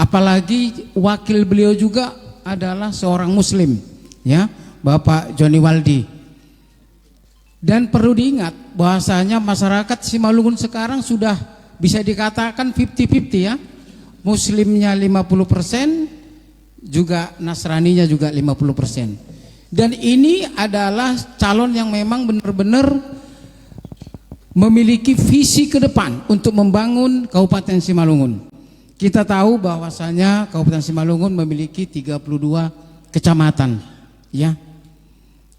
Apalagi wakil beliau juga adalah seorang Muslim, ya, Bapak Joni Waldi. Dan perlu diingat bahwasanya masyarakat Simalungun sekarang sudah bisa dikatakan 50-50, ya. Muslimnya 50%, juga Nasraninya juga 50%. Dan ini adalah calon yang memang benar-benar memiliki visi ke depan untuk membangun Kabupaten Simalungun. Kita tahu bahwasanya Kabupaten Simalungun memiliki 32 kecamatan, ya.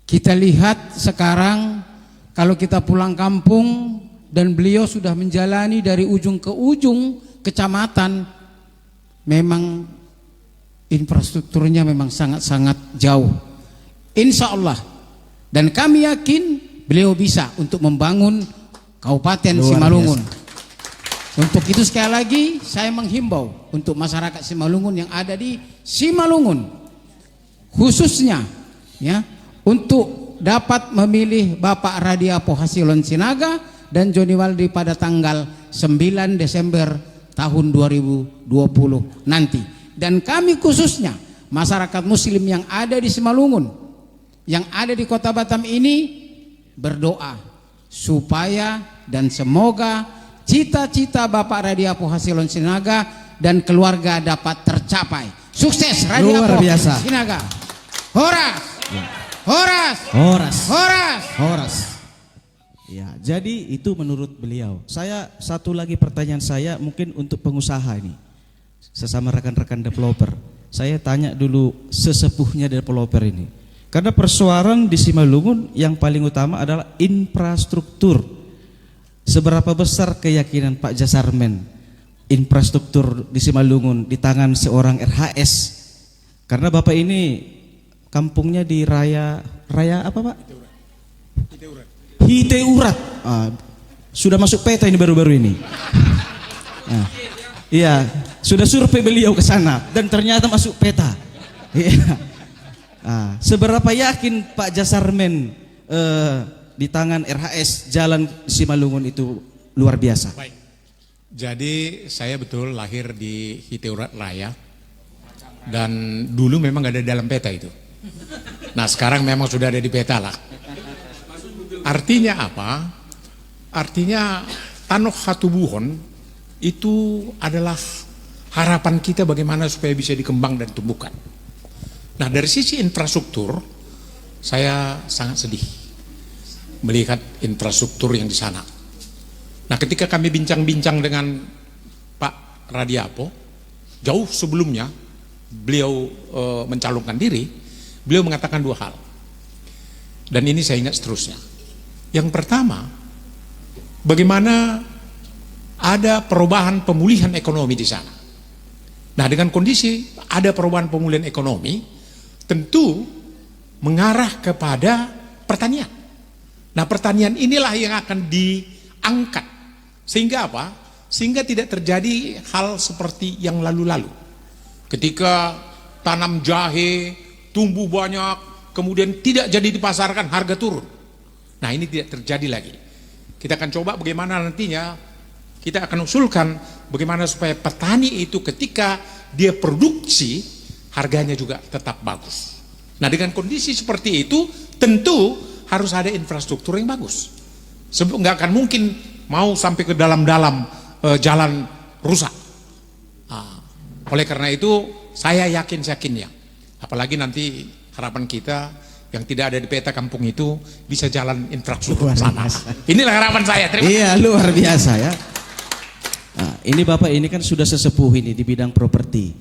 Kita lihat sekarang kalau kita pulang kampung dan beliau sudah menjalani dari ujung ke ujung kecamatan, memang infrastrukturnya memang sangat-sangat jauh. Insya Allah, dan kami yakin beliau bisa untuk membangun Kabupaten Simalungun. Untuk itu sekali lagi saya menghimbau untuk masyarakat Simalungun yang ada di Simalungun khususnya, ya, untuk dapat memilih Bapak Radiapo Hasilon Sinaga dan Joni Waldi pada tanggal 9 Desember tahun 2020 nanti. Dan kami khususnya masyarakat Muslim yang ada di Simalungun, yang ada di Kota Batam ini, berdoa supaya dan semoga cita-cita Bapak Radiapo Hasilon Sinaga dan keluarga dapat tercapai. Sukses Radiapo Sinaga. Horas. Horas. Horas. Horas. Horas. Ya, jadi itu menurut beliau. Saya satu lagi pertanyaan saya mungkin untuk pengusaha ini, sesama rekan-rekan developer. Saya tanya dulu sesepuhnya developer ini. Karena persoalan di Simalungun yang paling utama adalah infrastruktur. Seberapa besar keyakinan Pak Jasarmen infrastruktur di Simalungun di tangan seorang RHS? Karena Bapak ini kampungnya di raya apa, Pak? Hiteurat. Sudah masuk peta ini baru-baru ini. Iya, sudah survei beliau ke sana dan ternyata masuk peta. Iya. Seberapa yakin Pak Jasarmen di tangan RHS jalan Simalungun itu luar biasa? Baik. Jadi saya betul lahir di Hiteurat Raya dan dulu memang gak ada dalam peta itu. Nah sekarang memang sudah ada di peta lah. Artinya apa? Artinya Tanok Hatubuhon itu adalah harapan kita bagaimana supaya bisa dikembang dan tumbuhkan. Nah, dari sisi infrastruktur, saya sangat sedih melihat infrastruktur yang di sana. Nah, ketika kami bincang-bincang dengan Pak Radiapo, jauh sebelumnya beliau mencalonkan diri, beliau mengatakan dua hal. Dan ini saya ingat seterusnya. Yang pertama, bagaimana ada perubahan pemulihan ekonomi di sana. Nah, dengan kondisi ada perubahan pemulihan ekonomi, tentu mengarah kepada pertanian. Nah, pertanian inilah yang akan diangkat. Sehingga apa? Sehingga tidak terjadi hal seperti yang lalu-lalu. Ketika tanam jahe, tumbuh banyak, kemudian tidak jadi dipasarkan, harga turun. Nah, ini tidak terjadi lagi. Kita akan coba bagaimana nantinya, kita akan usulkan bagaimana supaya petani itu ketika dia produksi, harganya juga tetap bagus. Nah, dengan kondisi seperti itu, tentu harus ada infrastruktur yang bagus. Sebab nggak akan mungkin mau sampai ke dalam-dalam jalan rusak. Oleh karena itu, saya yakinnya, apalagi nanti harapan kita yang tidak ada di peta kampung itu bisa jalan infrastruktur sana. Inilah harapan saya. Terima kasih. Iya, luar biasa ya. Nah, ini Bapak ini kan sudah sesepuh ini di bidang properti.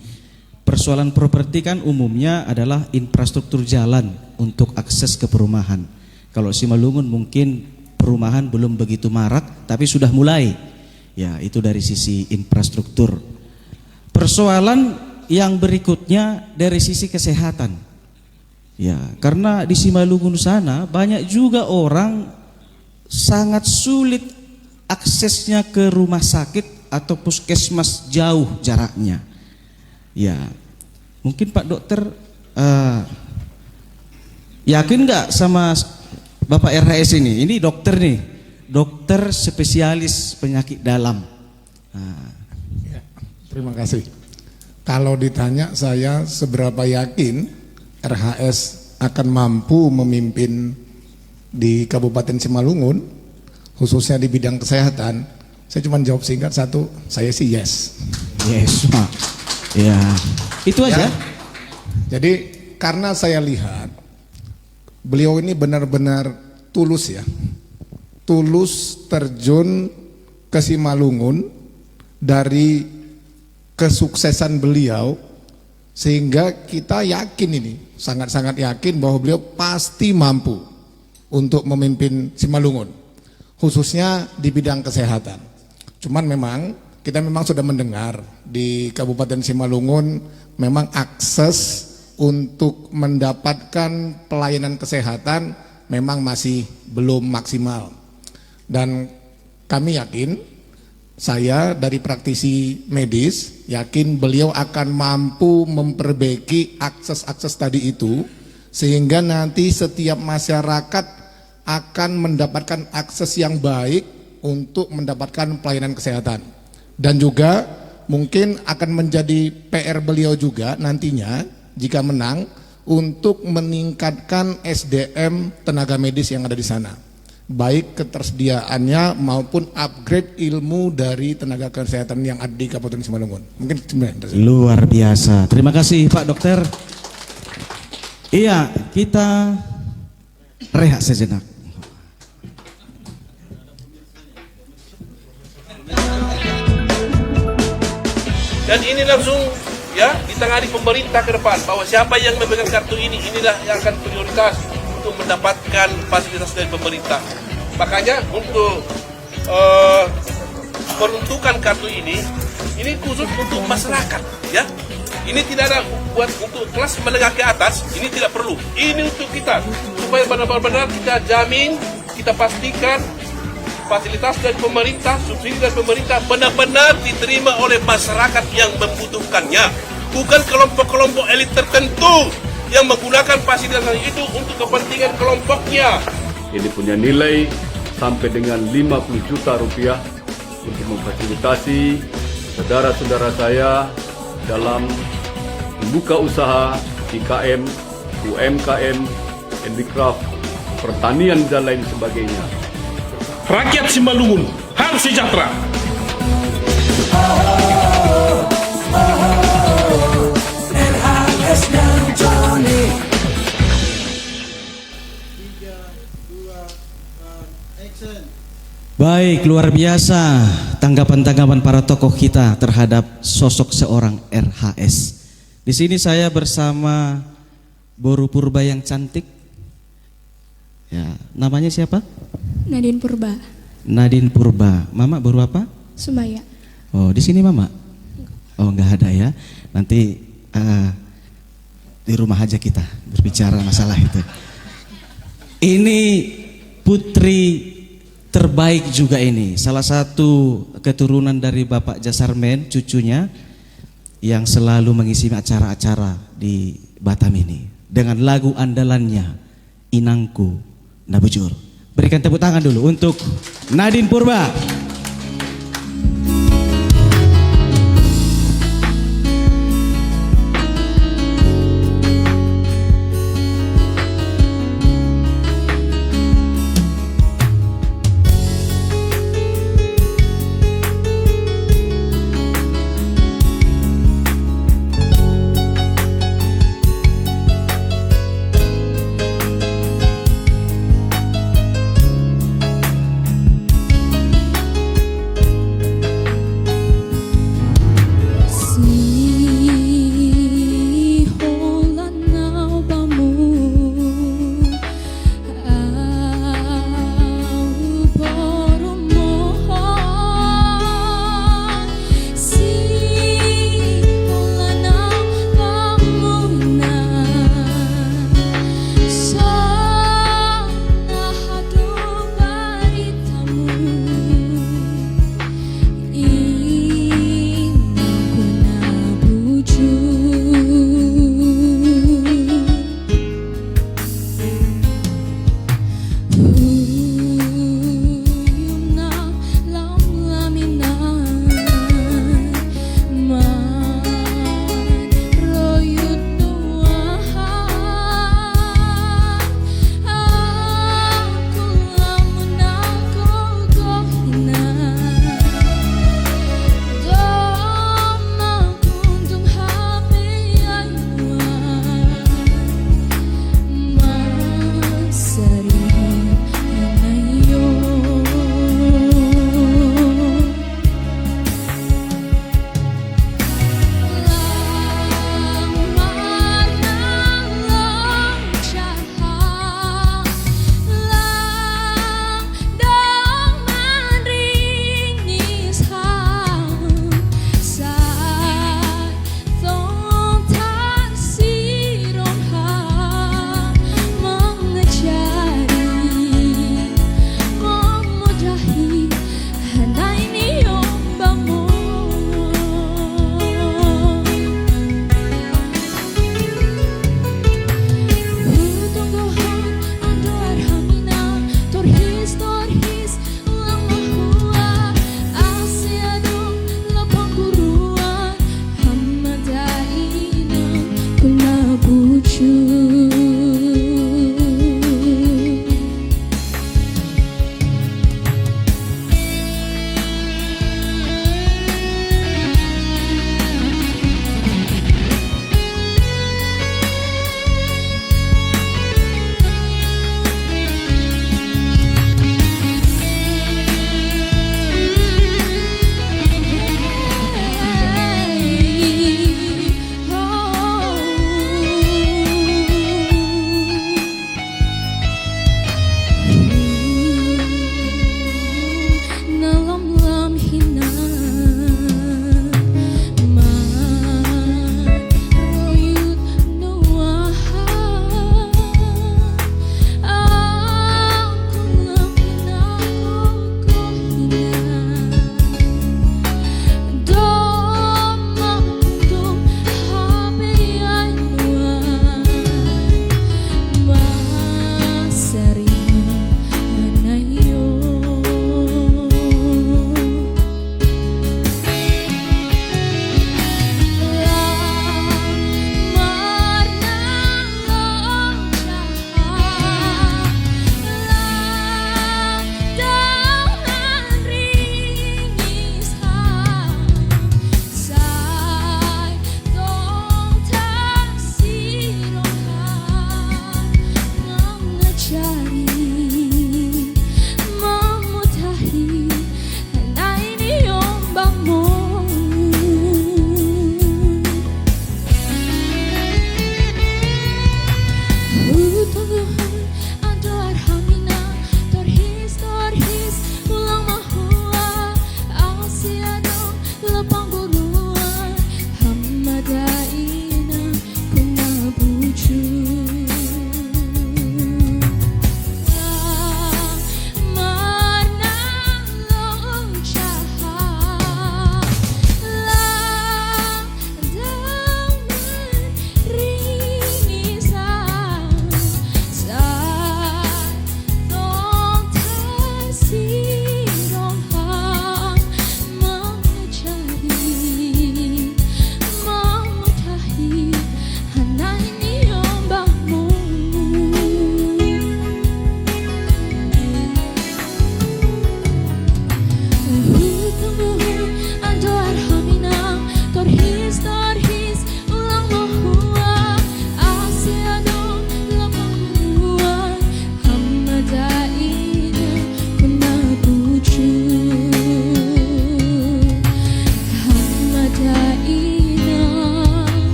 Persoalan properti kan umumnya adalah infrastruktur jalan untuk akses ke perumahan. Kalau Simalungun mungkin perumahan belum begitu marak, tapi sudah mulai. Ya, itu dari sisi infrastruktur. Persoalan yang berikutnya dari sisi kesehatan. Ya, karena di Simalungun sana banyak juga orang sangat sulit aksesnya ke rumah sakit atau puskesmas, jauh jaraknya. Ya, mungkin Pak Dokter yakin nggak sama Bapak RHS ini? Ini dokter nih, dokter spesialis penyakit dalam. Ya, terima kasih. Kalau ditanya saya seberapa yakin RHS akan mampu memimpin di Kabupaten Simalungun, khususnya di bidang kesehatan, saya cuma jawab singkat satu, saya sih yes. Yes, Pak. Ya, itu aja. Ya. Jadi karena saya lihat beliau ini benar-benar tulus ya, tulus terjun ke Simalungun dari kesuksesan beliau, sehingga kita yakin ini, sangat-sangat yakin bahwa beliau pasti mampu untuk memimpin Simalungun, khususnya di bidang kesehatan. Cuman memang kita memang sudah mendengar di Kabupaten Simalungun memang akses untuk mendapatkan pelayanan kesehatan memang masih belum maksimal. Dan kami yakin, saya dari praktisi medis yakin beliau akan mampu memperbaiki akses-akses tadi itu, sehingga nanti setiap masyarakat akan mendapatkan akses yang baik untuk mendapatkan pelayanan kesehatan. Dan juga mungkin akan menjadi PR beliau juga nantinya jika menang untuk meningkatkan SDM tenaga medis yang ada di sana, baik ketersediaannya maupun upgrade ilmu dari tenaga kesehatan yang ada di Kabupaten Simalungun. Mungkin luar biasa. Terima kasih Pak Dokter. Iya, kita rehat sejenak. Dan ini langsung ya ditangani pemerintah ke depan, bahwa siapa yang memegang kartu ini, inilah yang akan prioritas untuk mendapatkan fasilitas dari pemerintah. Makanya untuk peruntukan kartu ini khusus untuk masyarakat ya. Ini tidak ada buat untuk kelas menengah ke atas, ini tidak perlu. Ini untuk kita, supaya benar-benar kita jamin, kita pastikan fasilitas dari pemerintah, subsidi dari pemerintah benar-benar diterima oleh masyarakat yang membutuhkannya, bukan kelompok-kelompok elit tertentu yang menggunakan fasilitas itu untuk kepentingan kelompoknya. Ini punya nilai sampai dengan 50 juta rupiah untuk memfasilitasi saudara-saudara saya dalam membuka usaha IKM, UMKM, handicraft, pertanian dan lain sebagainya. rakyat Simalungun harus sejahtera. Baik, luar biasa tanggapan-tanggapan para tokoh kita terhadap sosok seorang RHS. Di sini saya bersama Boru Purba yang cantik. Ya, namanya siapa? Nadine Purba. Nadine Purba. Mama Boru apa? Sumaya. Oh, di sini Mama? Oh, enggak ada ya. Nanti di rumah aja kita berbicara masalah itu. Ini putri terbaik juga ini, salah satu keturunan dari Bapak Jasarmen, cucunya yang selalu mengisi acara-acara di Batam ini dengan lagu andalannya Inangku Nabujur. Berikan tepuk tangan dulu untuk Nadine Purba.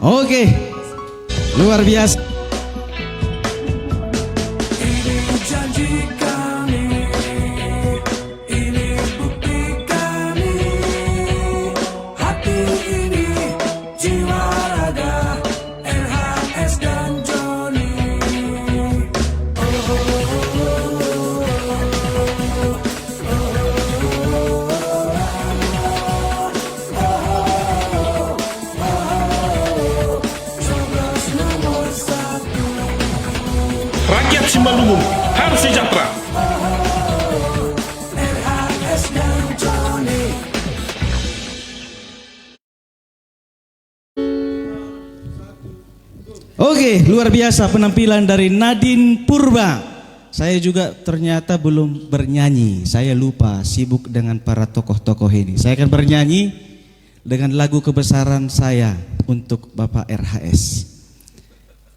Oke, luar biasa. Rakyat Simalungun harus sejahtera. Oke, luar biasa penampilan dari Nadine Purba. Saya juga ternyata belum bernyanyi. Saya lupa, sibuk dengan para tokoh-tokoh ini. Saya akan bernyanyi dengan lagu kebesaran saya untuk Bapak RHS.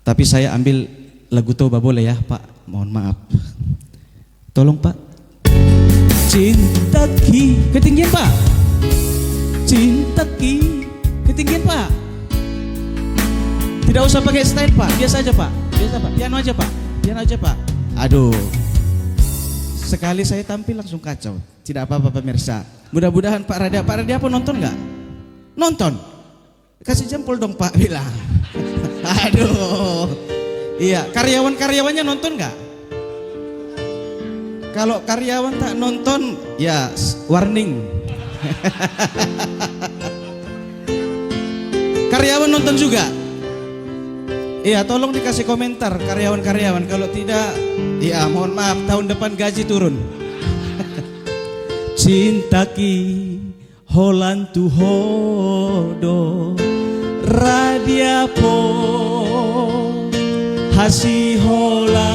Tapi saya ambil lagu Toba boleh ya Pak? Mohon maaf. Tolong Pak. Cinta ki, ketinggian Pak. Cinta ki, ketinggian Pak. Tidak usah pakai style Pak, biasa aja Pak. Biasa Pak, piano aja Pak. Piano aja Pak. Aduh. Sekali saya tampil langsung kacau. Tidak apa-apa pemirsa. Mudah-mudahan Pak Radia pun nonton nggak? Nonton. Kasih jempol dong Pak bilang. Aduh. Iya, karyawan-karyawannya nonton nggak? Kalau karyawan tak nonton, ya warning. Karyawan nonton juga. Iya, tolong dikasih komentar karyawan-karyawan. Kalau tidak, ya mohon maaf, tahun depan gaji turun. Cinta ki holan tu hodo radiapo hasihola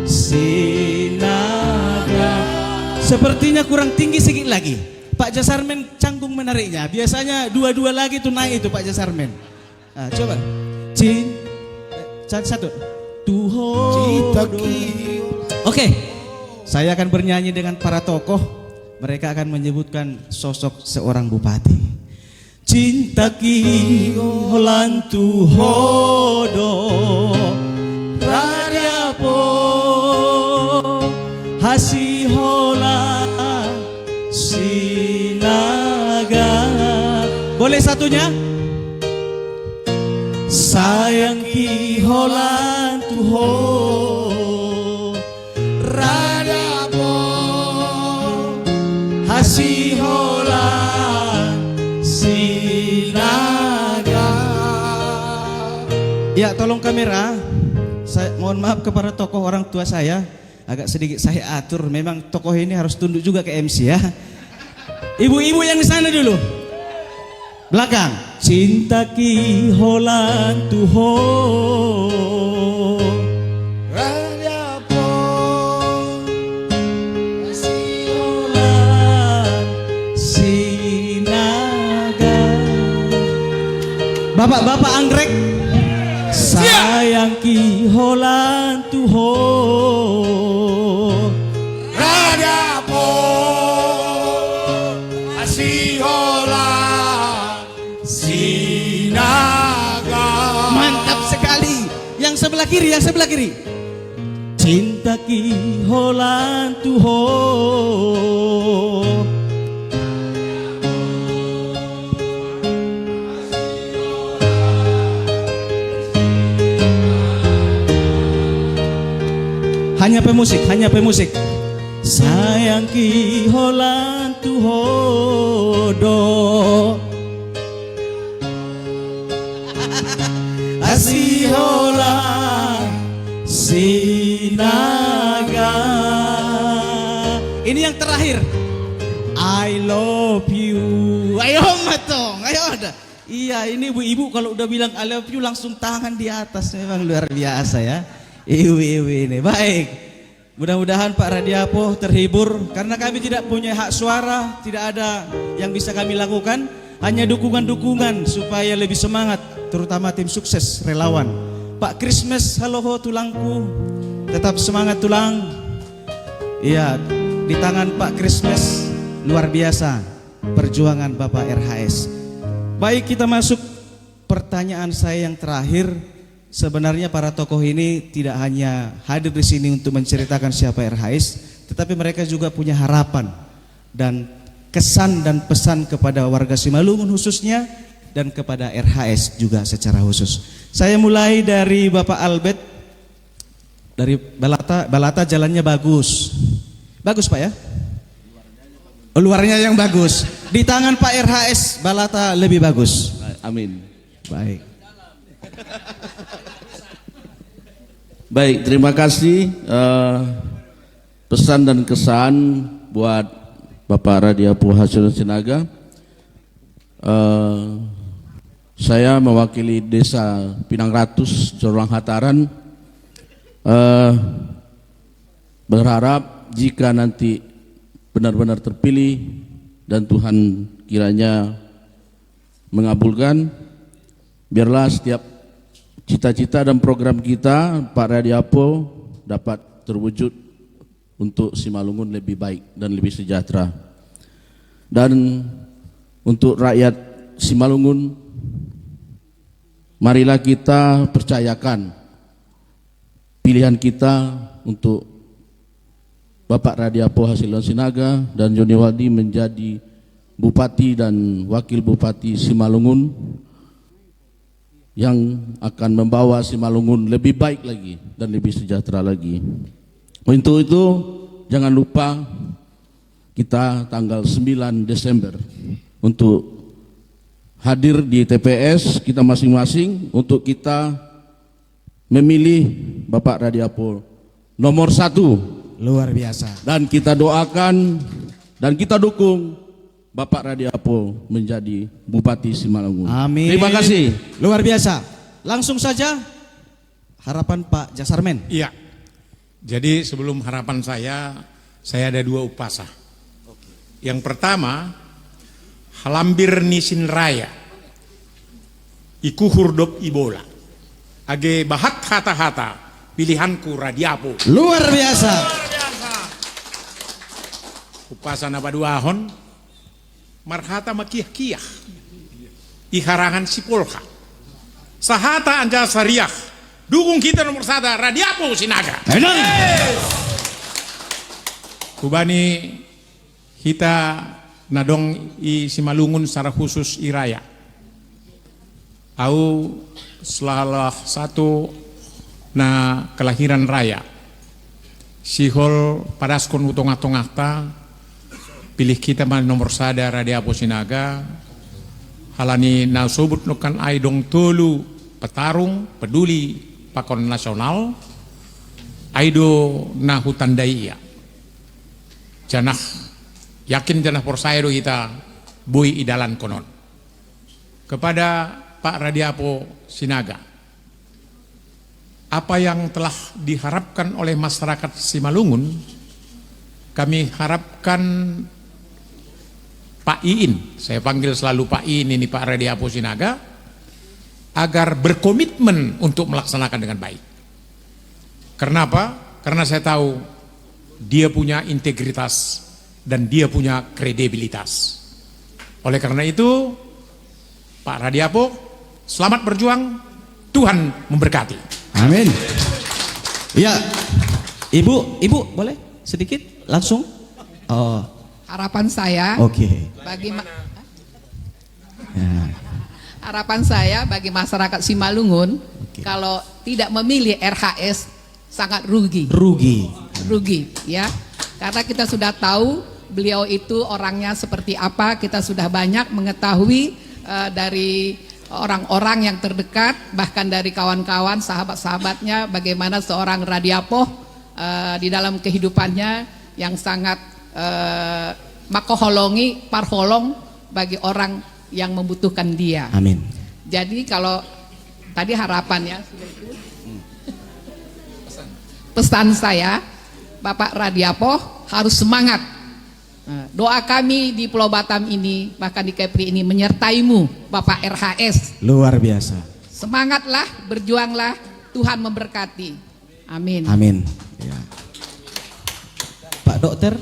sinaga. Sepertinya kurang tinggi sedikit lagi. Pak Jasarmen canggung menariknya. Biasanya dua-dua lagi tuh naik itu Pak Jasarmen. Nah, coba. Satu. Oke. Saya akan bernyanyi dengan para tokoh. Mereka akan menyebutkan sosok seorang bupati. Cinta ki holantu hodo radiapo hasihola sinaga. Boleh satunya? Sayang ki holantu ho radiapo hasihola sinaga. Ya, tolong kamera. Saya mohon maaf kepada tokoh orang tua saya, agak sedikit saya atur. Memang tokoh ini harus tunduk juga ke MC ya. Ibu-ibu yang di sana dulu. Belakang. Cinta ki holan tu ho radiapo hasiholan sinaga. Bapak-bapak anggrek ki holan tuho Radiapo Hasihola Sinaga. Mantap sekali. Yang sebelah kiri. Cinta ki holan tuho hanya pemusik. Sayang ki holan tuho do Asihola Sinaga. Ini yang terakhir. I love you. Ayo matong, ayo ada. Iya, ini ibu-ibu kalau udah bilang I love you langsung tangan di atas, memang luar biasa ya. Ibu-ibu ini. Baik. Mudah-mudahan Pak Radiapo terhibur karena kami tidak punya hak suara, tidak ada yang bisa kami lakukan, hanya dukungan-dukungan supaya lebih semangat, terutama tim sukses relawan. Pak Christmas, halo tulangku, tetap semangat tulang. Iya, di tangan Pak Christmas luar biasa perjuangan Bapak RHS. Baik, kita masuk pertanyaan saya yang terakhir. Sebenarnya para tokoh ini tidak hanya hadir di sini untuk menceritakan siapa RHS, tetapi mereka juga punya harapan dan kesan dan pesan kepada warga Simalungun khususnya dan kepada RHS juga secara khusus. Saya mulai dari Bapak Albert dari Balata jalannya bagus. Bagus Pak ya? Luarnya yang bagus. Di tangan Pak RHS Balata lebih bagus. Amin. Baik. Baik, terima kasih pesan dan kesan buat Bapak Radiapo Hasiholan Sinaga. Saya mewakili Desa Pinang Ratus, Jorong Hataran, berharap jika nanti benar-benar terpilih dan Tuhan kiranya mengabulkan, biarlah setiap cita-cita dan program kita Pak Radiapo dapat terwujud untuk Simalungun lebih baik dan lebih sejahtera. Dan untuk rakyat Simalungun, marilah kita percayakan pilihan kita untuk Bapak Radiapo Hasiholan Sinaga dan Joni Waldi menjadi Bupati dan Wakil Bupati Simalungun yang akan membawa Simalungun lebih baik lagi dan lebih sejahtera lagi. Untuk itu jangan lupa kita tanggal 9 Desember untuk hadir di TPS kita masing-masing untuk kita memilih Bapak Radiapo nomor 1. Luar biasa. Dan kita doakan dan kita dukung Bapak Radiapo menjadi Bupati Simalungun. Amin. Terima kasih. Luar biasa. Langsung saja harapan Pak Jasarmen. Iya. Jadi sebelum harapan saya ada 2 upasa. Yang pertama, halambir nisin raya. Iku hurdop ibola. Age bahat hata-hata. Pilihanku Radiapo. Luar biasa. Upasa nabaduahon. Marhata makiyah-kiyah iharangan sipolha sahata anja sariah dukung kita nomor 1 Radiapo Sinaga. Kubani kita nadong i Simalungun secara khusus iraya au salah satu na kelahiran raya sihol padaskon utong-atong akta pilih kita man nomor 1 Radiapo Sinaga halani na sobut nukan aidong tolu petarung peduli pakon nasional aido na hutan daya janah yakin janah persaya do kita bui idalan konon kepada Pak Radiapo Sinaga apa yang telah diharapkan oleh masyarakat Simalungun kami harapkan Pak Iin, saya panggil selalu Pak Iin ini Pak Radiapo Sinaga, agar berkomitmen untuk melaksanakan dengan baik. Karena apa? Karena saya tahu dia punya integritas dan dia punya kredibilitas. Oleh karena itu, Pak Radiapo, selamat berjuang, Tuhan memberkati. Amin. Ya, Ibu boleh sedikit langsung? Oh, Harapan saya oke. bagi Ya. harapan saya bagi masyarakat Simalungun, kalau tidak memilih RHS sangat rugi. Rugi ya. Karena kita sudah tahu beliau itu orangnya seperti apa, kita sudah banyak mengetahui dari orang-orang yang terdekat, bahkan dari kawan-kawan, sahabat-sahabatnya, bagaimana seorang Radiapo di dalam kehidupannya yang sangat makoholongi, parholong bagi orang yang membutuhkan dia. Amin. Jadi kalau tadi harapannya sudah itu. Pesan saya, Bapak Radiapo harus semangat. Doa kami di Pulau Batam ini, bahkan di Kepri ini menyertaimu, Bapak RHS. Luar biasa. Semangatlah, berjuanglah, Tuhan memberkati. Amin. Amin. Ya. Pak Dokter.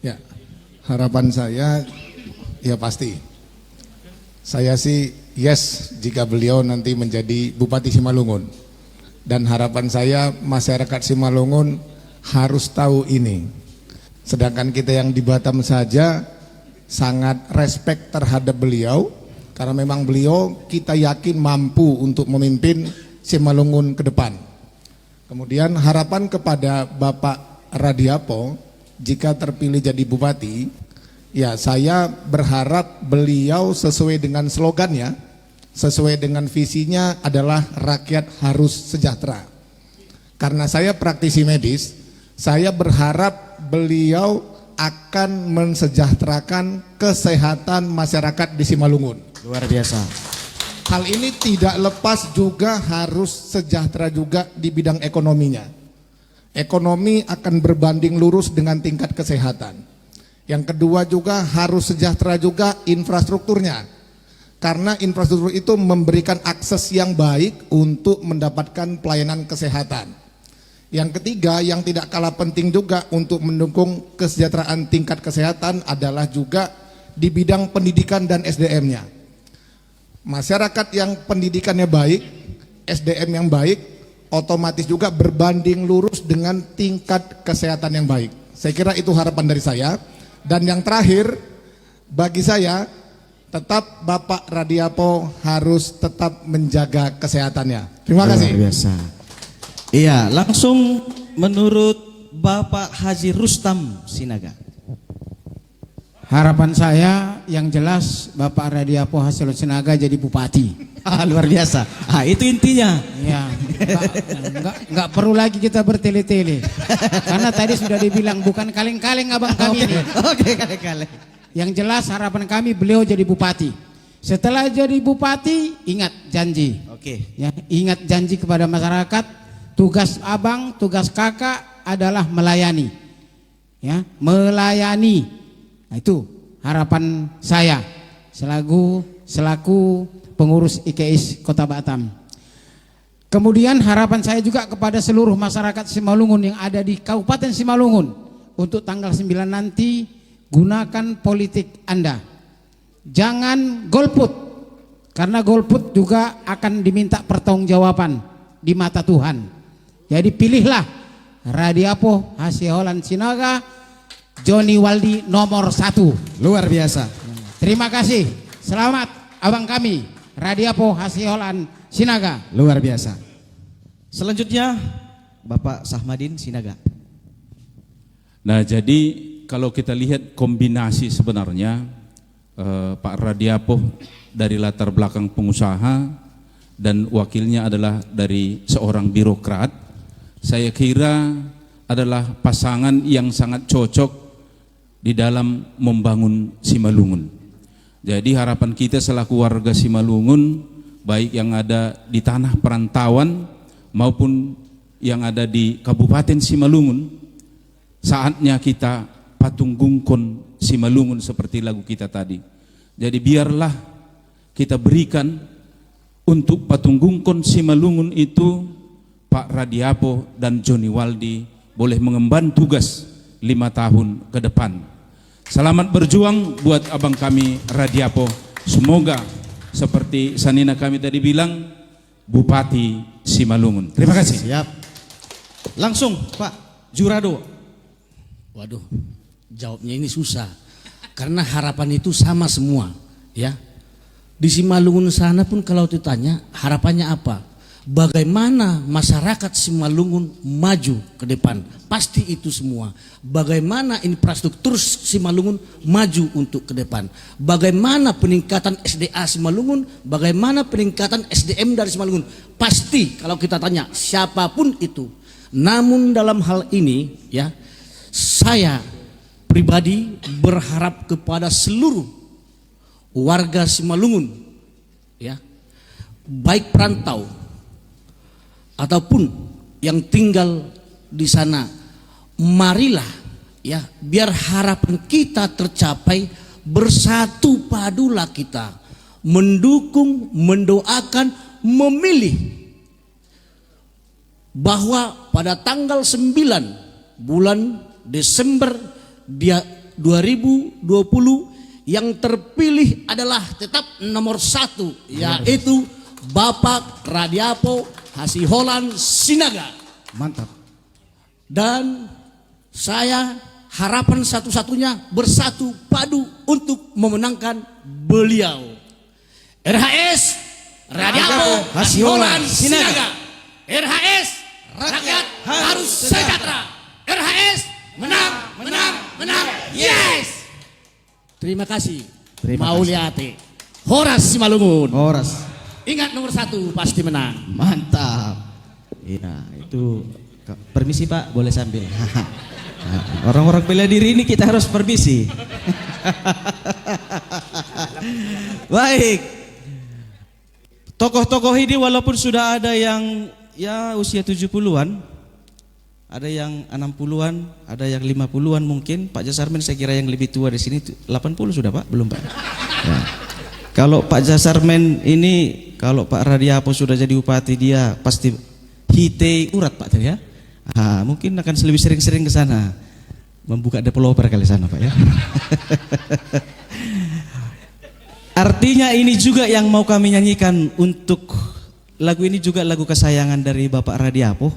Ya, harapan saya ya pasti. Saya sih yes jika beliau nanti menjadi Bupati Simalungun. Dan harapan saya masyarakat Simalungun harus tahu ini. Sedangkan kita yang di Batam saja sangat respect terhadap beliau, karena memang beliau kita yakin mampu untuk memimpin Simalungun ke depan. Kemudian harapan kepada Bapak Radiapo, jika terpilih jadi bupati, ya saya berharap beliau sesuai dengan slogannya, sesuai dengan visinya adalah rakyat harus sejahtera. Karena saya praktisi medis, saya berharap beliau akan mensejahterakan kesehatan masyarakat di Simalungun. Luar biasa. Hal ini tidak lepas juga harus sejahtera juga di bidang ekonominya. Ekonomi akan berbanding lurus dengan tingkat kesehatan. Yang kedua juga harus sejahtera juga infrastrukturnya. Karena infrastruktur itu memberikan akses yang baik untuk mendapatkan pelayanan kesehatan. Yang ketiga yang tidak kalah penting juga untuk mendukung kesejahteraan tingkat kesehatan adalah juga di bidang pendidikan dan SDM-nya. Masyarakat yang pendidikannya baik, SDM yang baik, otomatis juga berbanding lurus dengan tingkat kesehatan yang baik. Saya kira itu harapan dari saya. Dan yang terakhir, bagi saya, tetap Bapak Radiapo harus tetap menjaga kesehatannya. Terima kasih. Luar biasa. Iya, langsung menurut Bapak Haji Rustam Sinaga. Harapan saya yang jelas Bapak Radiapo Hasilo Sinaga jadi bupati. Luar biasa. Itu intinya. Ya, enggak perlu lagi kita bertele-tele. Karena tadi sudah dibilang bukan kaleng-kaleng abang kami ini. Oke, kaleng-kaleng. Yang jelas harapan kami beliau jadi bupati. Setelah jadi bupati, ingat janji. Oke. Ya, ingat janji kepada masyarakat. Tugas abang, tugas kakak adalah melayani. Ya, melayani. Nah, itu harapan saya selaku pengurus IKIS Kota Batam. Kemudian harapan saya juga kepada seluruh masyarakat Simalungun yang ada di Kabupaten Simalungun untuk tanggal 9 nanti, gunakan politik Anda. Jangan golput, karena golput juga akan diminta pertanggungjawaban di mata Tuhan. Jadi pilihlah Radiapo Hasiholan Sinaga, Joni Waldi nomor 1. Luar biasa. Terima kasih. Selamat abang kami Radiapo Hasiholan Sinaga. Luar biasa. Selanjutnya Bapak Sahmadin Sinaga. Nah, jadi kalau kita lihat kombinasi sebenarnya Pak Radiapo dari latar belakang pengusaha dan wakilnya adalah dari seorang birokrat, saya kira adalah pasangan yang sangat cocok di dalam membangun Simalungun. Jadi harapan kita selaku warga Simalungun, baik yang ada di tanah perantauan maupun yang ada di Kabupaten Simalungun, saatnya kita patung gungkon Simalungun seperti lagu kita tadi. Jadi biarlah kita berikan untuk patung gungkon Simalungun itu Pak Radiapo dan Johnny Waldi boleh mengemban tugas 5 tahun ke depan. Selamat berjuang buat abang kami Radiapo. Semoga seperti Sanina kami tadi bilang, Bupati Simalungun. Terima kasih. Siap. Langsung Pak Jurado. Waduh, jawabnya ini susah. Karena harapan itu sama semua, ya. Di Simalungun sana pun kalau ditanya harapannya apa? Bagaimana masyarakat Simalungun maju ke depan? Pasti itu semua. Bagaimana infrastruktur Simalungun maju untuk ke depan? Bagaimana peningkatan SDA Simalungun? Bagaimana peningkatan SDM dari Simalungun? Pasti kalau kita tanya siapapun itu. Namun dalam hal ini, ya, saya pribadi berharap kepada seluruh warga Simalungun, ya, baik perantau ataupun yang tinggal di sana, marilah, ya, biar harapan kita tercapai, bersatu padulah kita mendukung, mendoakan, memilih bahwa pada tanggal 9 bulan Desember 2020 yang terpilih adalah tetap nomor 1, yaitu Bapak Radiapo Hasiholan Sinaga. Mantap. Dan saya harapan satu-satunya bersatu padu untuk memenangkan beliau. RHS Radiapo Hasiholan Sinaga. RHS rakyat harus sejahtera. RHS menang, menang, menang. Yes. Terima kasih. Mauliate. Horas Simalungun. Horas. Ingat nomor 1 pasti menang. Mantap. Iya, itu permisi Pak, boleh sambil. Orang-orang bela diri ini kita harus permisi. Baik. Tokoh-tokoh ini walaupun sudah ada yang ya usia 70-an, ada yang 60-an, ada yang 50-an mungkin. Pak Jasarmen saya kira yang lebih tua di sini 80 sudah Pak, belum Pak? Ya. Kalau Pak Jasarmen ini, kalau Pak Radiapo sudah jadi bupati, dia pasti hite urat Pak ya. Mungkin akan lebih sering-sering ke sana, membuka developer kali sana Pak ya. Artinya ini juga yang mau kami nyanyikan untuk lagu ini, juga lagu kesayangan dari Bapak Radiapo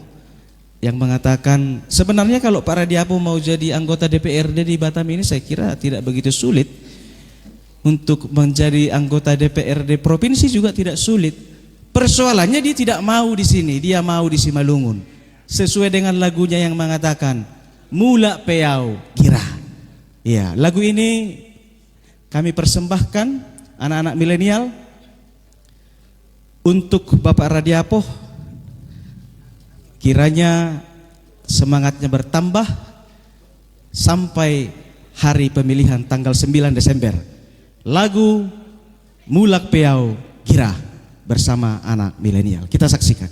yang mengatakan sebenarnya kalau Pak Radiapo mau jadi anggota DPRD di Batam ini saya kira tidak begitu sulit. Untuk menjadi anggota DPRD provinsi juga tidak sulit. Persoalannya dia tidak mau di sini, dia mau di Simalungun. Sesuai dengan lagunya yang mengatakan Mula Peau Kira. Ya, lagu ini kami persembahkan anak-anak milenial untuk Bapak Radiapo, kiranya semangatnya bertambah sampai hari pemilihan tanggal 9 Desember. Lagu Mulak Peau Kira bersama anak milenial. Kita saksikan.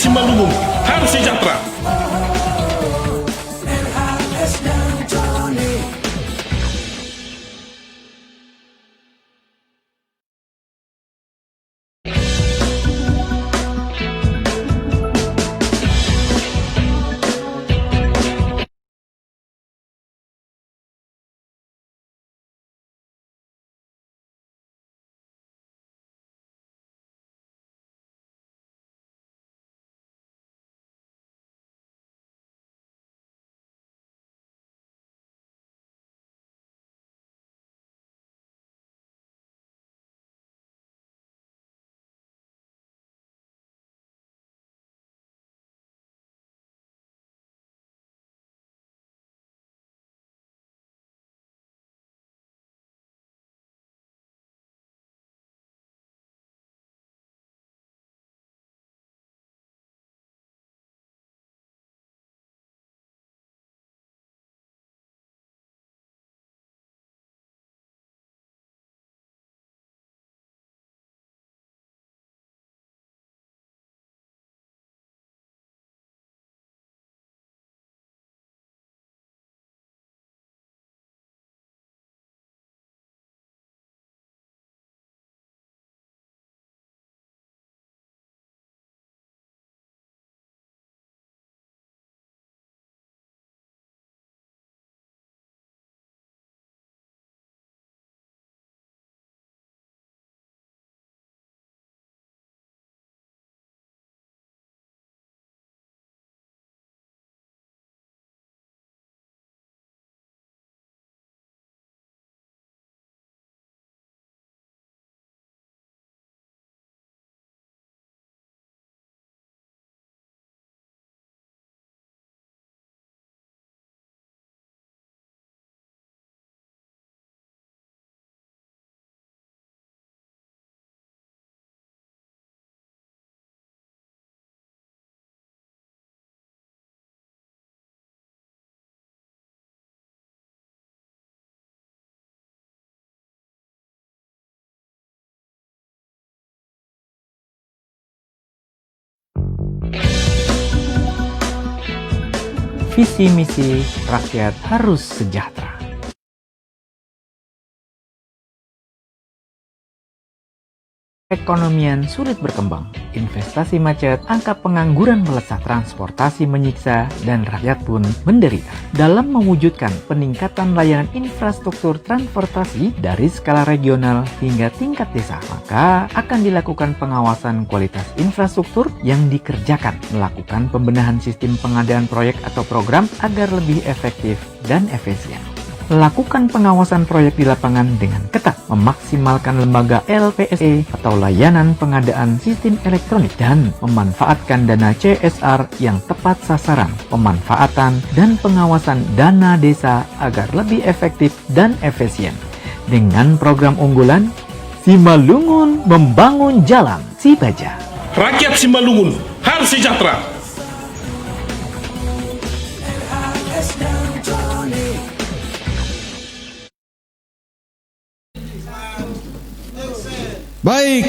Simalungun harus sejahtera. Visi misi rakyat harus sejahtera. Perekonomian sulit berkembang, investasi macet, angka pengangguran melesat, transportasi menyiksa, dan rakyat pun menderita. Dalam mewujudkan peningkatan layanan infrastruktur transportasi dari skala regional hingga tingkat desa, maka akan dilakukan pengawasan kualitas infrastruktur yang dikerjakan, melakukan pembenahan sistem pengadaan proyek atau program agar lebih efektif dan efisien. Lakukan pengawasan proyek di lapangan dengan ketat, memaksimalkan lembaga LPSE atau layanan pengadaan sistem elektronik, dan memanfaatkan dana CSR yang tepat sasaran, pemanfaatan dan pengawasan dana desa agar lebih efektif dan efisien. Dengan program unggulan, Simalungun Membangun Jalan Sibaja. Rakyat Simalungun harus sejahtera. Baik,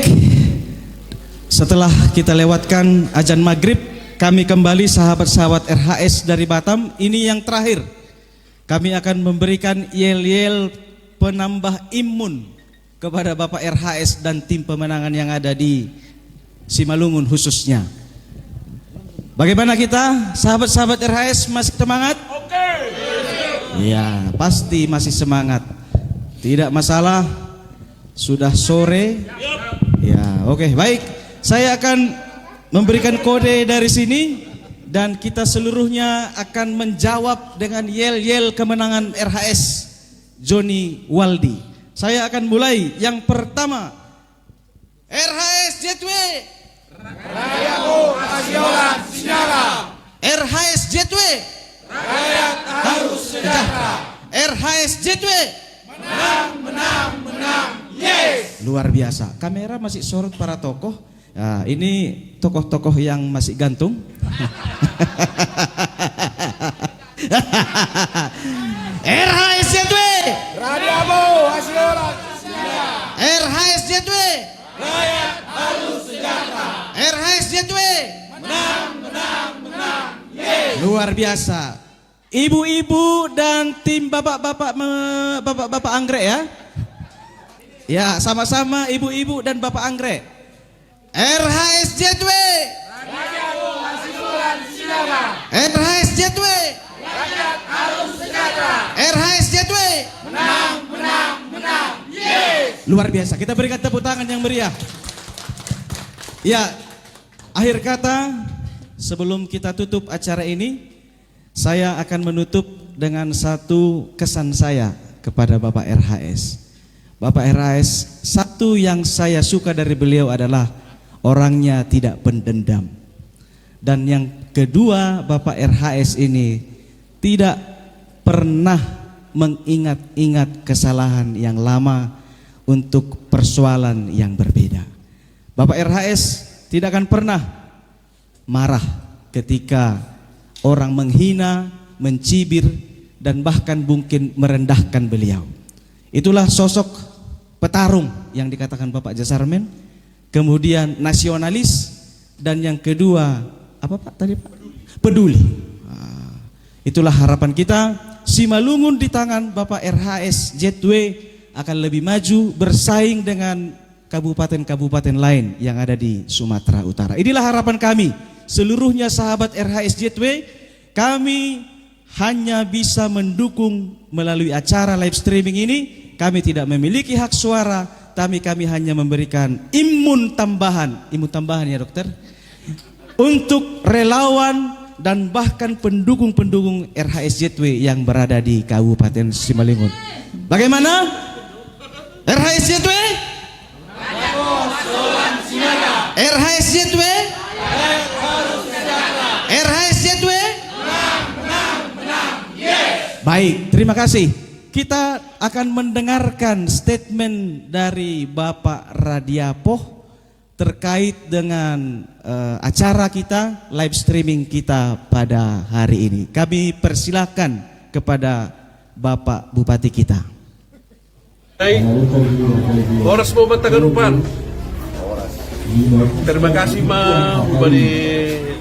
setelah kita lewatkan azan maghrib, kami kembali sahabat-sahabat RHS dari Batam. Ini yang terakhir, kami akan memberikan yel-yel penambah imun kepada Bapak RHS dan tim pemenangan yang ada di Simalungun khususnya. Bagaimana kita, sahabat-sahabat RHS, masih semangat? Oke. Ya, pasti masih semangat. Tidak masalah. Sudah sore. Ya, oke, baik. Saya akan memberikan kode dari sini dan kita seluruhnya akan menjawab dengan yel-yel kemenangan RHS Joni Waldi. Saya akan mulai. Yang pertama, RHS Jetwe. Rakyatku Asiolan Sinyala. RHS Jetwe. Rakyat harus sejahtera. RHS Jetwe. Menang, menang, menang. Yes. Luar biasa. Kamera masih sorot para tokoh. Nah, ini tokoh-tokoh yang masih gantung. RHS Jetwe. Rakyatku Asiolan Sinyala. RHS Jetwe. Rakyat harus sejahtera. RHS Jetwe. Menang, luar biasa. Ibu-ibu dan tim bapak-bapak anggrek ya. Ya, sama-sama ibu-ibu dan bapak anggrek. RHS JTW. RHS JTW. Rakyat harus sejahtera. RHS JTW. Menang, menang, menang. Yes. Luar biasa. Kita berikan tepuk tangan yang meriah. Ya, akhir kata sebelum kita tutup acara ini, saya akan menutup dengan satu kesan saya kepada Bapak RHS. Bapak RHS, satu yang saya suka dari beliau adalah orangnya tidak pendendam. Dan yang kedua, Bapak RHS ini tidak pernah mengingat-ingat kesalahan yang lama untuk persoalan yang berbeda. Bapak RHS tidak akan pernah marah ketika orang menghina, mencibir, dan bahkan mungkin merendahkan beliau. Itulah sosok petarung yang dikatakan Bapak Jasarmen, kemudian nasionalis, dan yang kedua apa Pak tadi Pak? Peduli. Itulah harapan kita. Simalungun di tangan Bapak RHS JTW akan lebih maju bersaing dengan kabupaten-kabupaten lain yang ada di Sumatera Utara. Inilah harapan kami. Seluruhnya sahabat RHS JTW, kami hanya bisa mendukung melalui acara live streaming ini. Kami tidak memiliki hak suara, tapi kami hanya memberikan imun tambahan ya dokter, untuk relawan dan bahkan pendukung-pendukung RHS JTW yang berada di Kabupaten Simalungun. Bagaimana? RHS JTW? RHS JTW? RHS JTW? Baik, terima kasih. Kita akan mendengarkan statement dari Bapak Radiapoh terkait dengan acara kita, live streaming kita pada hari ini. Kami persilakan kepada Bapak Bupati kita. Horas Muhammad Tagarupan. Terima kasih Bupati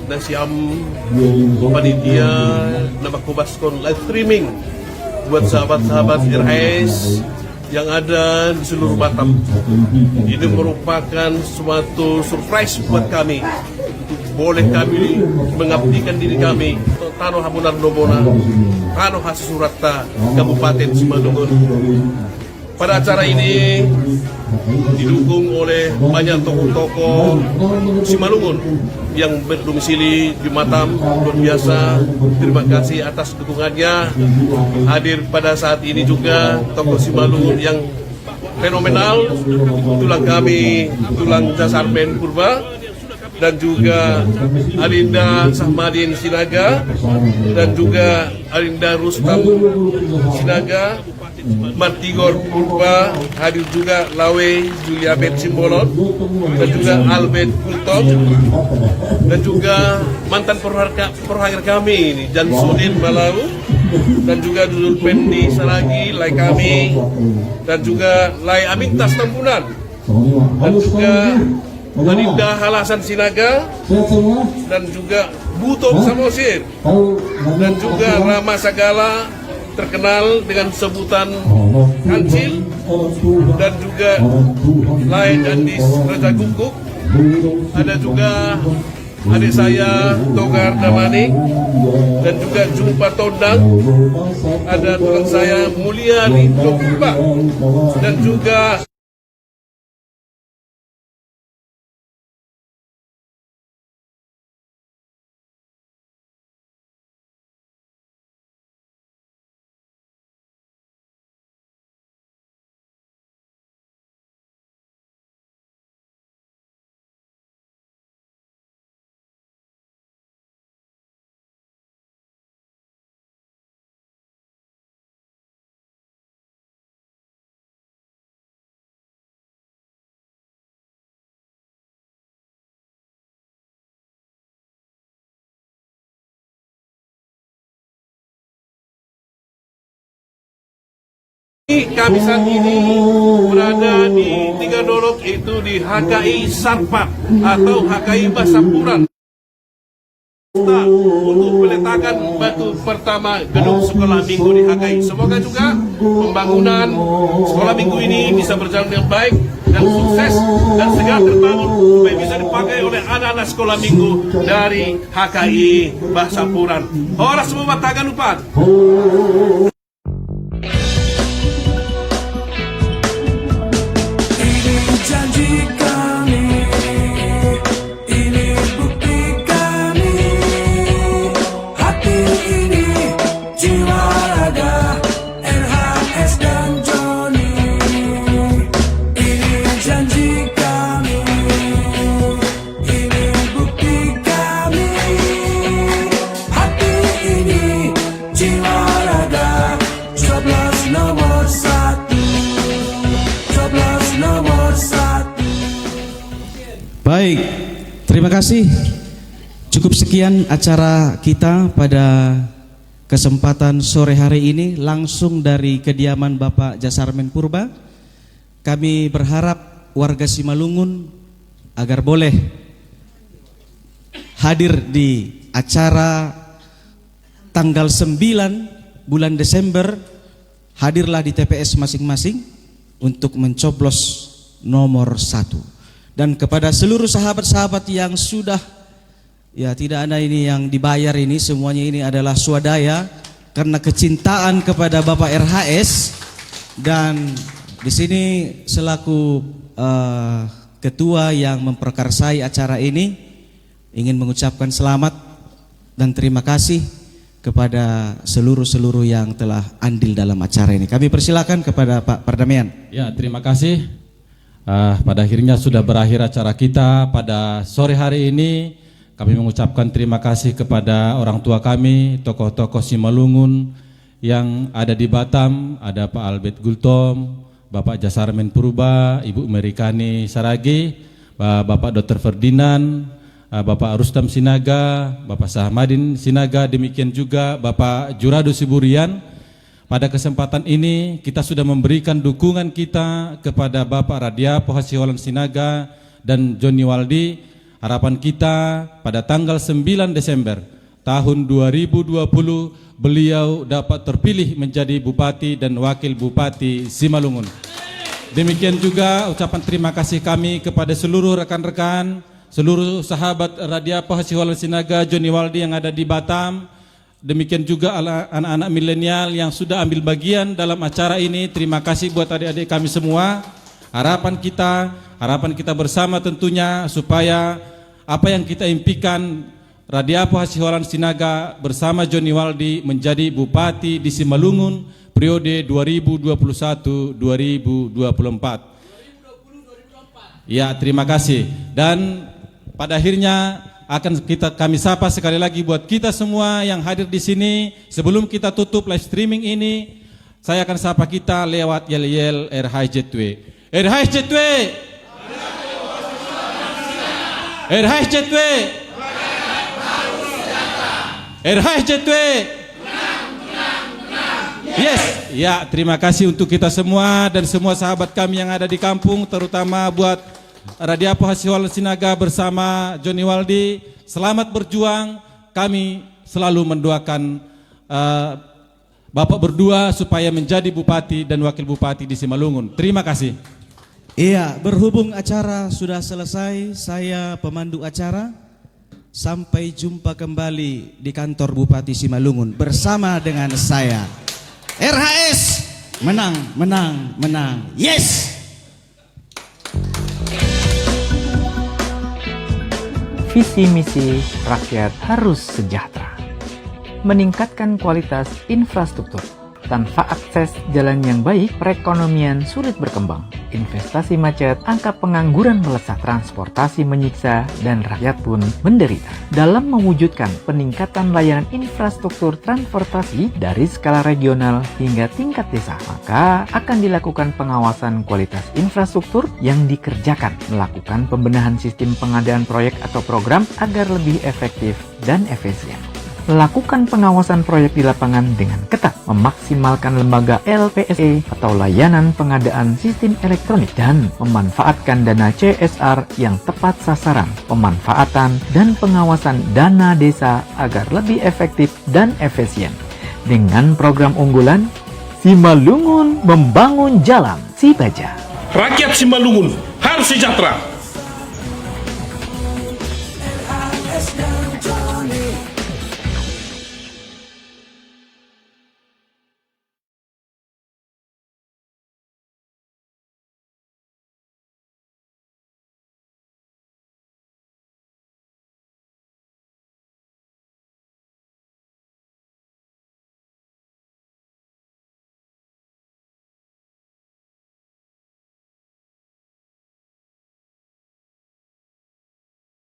Nasiam, panitia Namakobaskon live streaming buat sahabat-sahabat RHS yang ada di seluruh Batam. Ini merupakan suatu surprise buat kami. Boleh kami mengabdikan diri kami Tano Hamunar Dobona, Tano Hasurata, Kabupaten Simalungun. Pada acara ini didukung oleh banyak tokoh-tokoh Simalungun yang berdomisili di Batam. Luar biasa, terima kasih atas dukungannya. Hadir pada saat ini juga tokoh Simalungun yang fenomenal, tulang kami, tulang Jasarmen Purba, dan juga Arinda Sahmadin Sinaga, dan juga Arinda Rustam Sinaga, Martigor Purba, hadir juga Lawe Julia Bet Simbolon, dan juga Albert Kultom, dan juga mantan perwira kami ini Jansudin Malau, dan juga Dulur Pendi Saragi, Lai kami, dan juga Lai Amintas Tambunan, dan juga Arinda Halasan Sinaga, dan juga Butom Samosir, dan juga Rama Sagala terkenal dengan sebutan Kancil, dan juga Lai Dandis Raja Guguk. Ada juga adik saya Togar Damanik, dan juga Jumpa Tondang. Ada tulang saya Mulia Rinto Purba, dan juga kami saat ini berada di Tiga Dolok, itu di HKI Sarpat atau HKI Basapuran. untuk peletakan batu pertama gedung sekolah minggu di HKI. Semoga juga pembangunan sekolah minggu ini bisa berjalan dengan baik dan sukses dan segera terbangun supaya bisa dipakai oleh anak-anak sekolah minggu dari HKI Bahsapuran. Orang semua tangan lupa. Baik, terima kasih. Cukup sekian acara kita pada kesempatan sore hari ini langsung dari kediaman Bapak Jasarmen Purba. Kami berharap warga Simalungun agar boleh hadir di acara tanggal 9 bulan Desember. Hadirlah di TPS masing-masing untuk mencoblos nomor 1. Dan kepada seluruh sahabat-sahabat yang sudah, ya tidak ada ini yang dibayar ini, semuanya ini adalah swadaya karena kecintaan kepada Bapak RHS. Dan di sini selaku ketua yang memperkarsai acara ini ingin mengucapkan selamat dan terima kasih kepada seluruh yang telah andil dalam acara ini. Kami persilakan kepada Pak Pardamaian. Ya, terima kasih. Pada akhirnya sudah berakhir acara kita pada sore hari ini. Kami mengucapkan terima kasih kepada orang tua kami, tokoh-tokoh Simalungun yang ada di Batam. Ada Pak Albert Gultom, Bapak Jasarmen Purba, Ibu Merikani Saragi, Bapak Dr. Ferdinand, Bapak Rustam Sinaga, Bapak Sahmadin Sinaga, demikian juga Bapak Jurado Siburian. Pada kesempatan ini kita sudah memberikan dukungan kita kepada Bapak Radiapo Hasiholan Sinaga dan Joni Waldi. Harapan kita pada tanggal 9 Desember tahun 2020 beliau dapat terpilih menjadi Bupati dan Wakil Bupati Simalungun. Demikian juga ucapan terima kasih kami kepada seluruh rekan-rekan, seluruh sahabat Radiapo Hasiholan Sinaga, Joni Waldi yang ada di Batam. Demikian juga anak-anak milenial yang sudah ambil bagian dalam acara ini. Terima kasih buat adik-adik kami semua. Harapan kita bersama tentunya supaya apa yang kita impikan Radiapo Hasiholan Sinaga bersama Joni Waldi menjadi Bupati di Simalungun periode 2021-2024. Ya, terima kasih. Dan pada akhirnya akan kami sapa sekali lagi buat kita semua yang hadir di sini. Sebelum kita tutup live streaming ini, saya akan sapa kita lewat yel-yel RHJTW. RHJTW. RHJTW. RHJTW. Yes, ya terima kasih untuk kita semua dan semua sahabat kami yang ada di kampung, terutama buat Radiapo Hasiholan Sinaga bersama Joni Waldi. Selamat berjuang. Kami selalu mendoakan Bapak berdua supaya menjadi Bupati dan Wakil Bupati di Simalungun. Terima kasih. Iya, berhubung acara sudah selesai, saya pemandu acara. Sampai jumpa kembali di kantor Bupati Simalungun bersama dengan saya. RHS menang, menang, menang. Yes. Visi misi rakyat harus sejahtera. Meningkatkan kualitas infrastruktur. Tanpa akses jalan yang baik, perekonomian sulit berkembang. Investasi macet, angka pengangguran melesat, transportasi menyiksa, dan rakyat pun menderita. Dalam mewujudkan peningkatan layanan infrastruktur transportasi dari skala regional hingga tingkat desa, maka akan dilakukan pengawasan kualitas infrastruktur yang dikerjakan, melakukan pembenahan sistem pengadaan proyek atau program agar lebih efektif dan efisien. lakukan pengawasan proyek di lapangan dengan ketat, memaksimalkan lembaga LPSE atau layanan pengadaan sistem elektronik, dan memanfaatkan dana CSR yang tepat sasaran, pemanfaatan dan pengawasan dana desa agar lebih efektif dan efisien. Dengan program unggulan Simalungun Membangun Jalan Sibaja. Rakyat Simalungun harus sejahtera.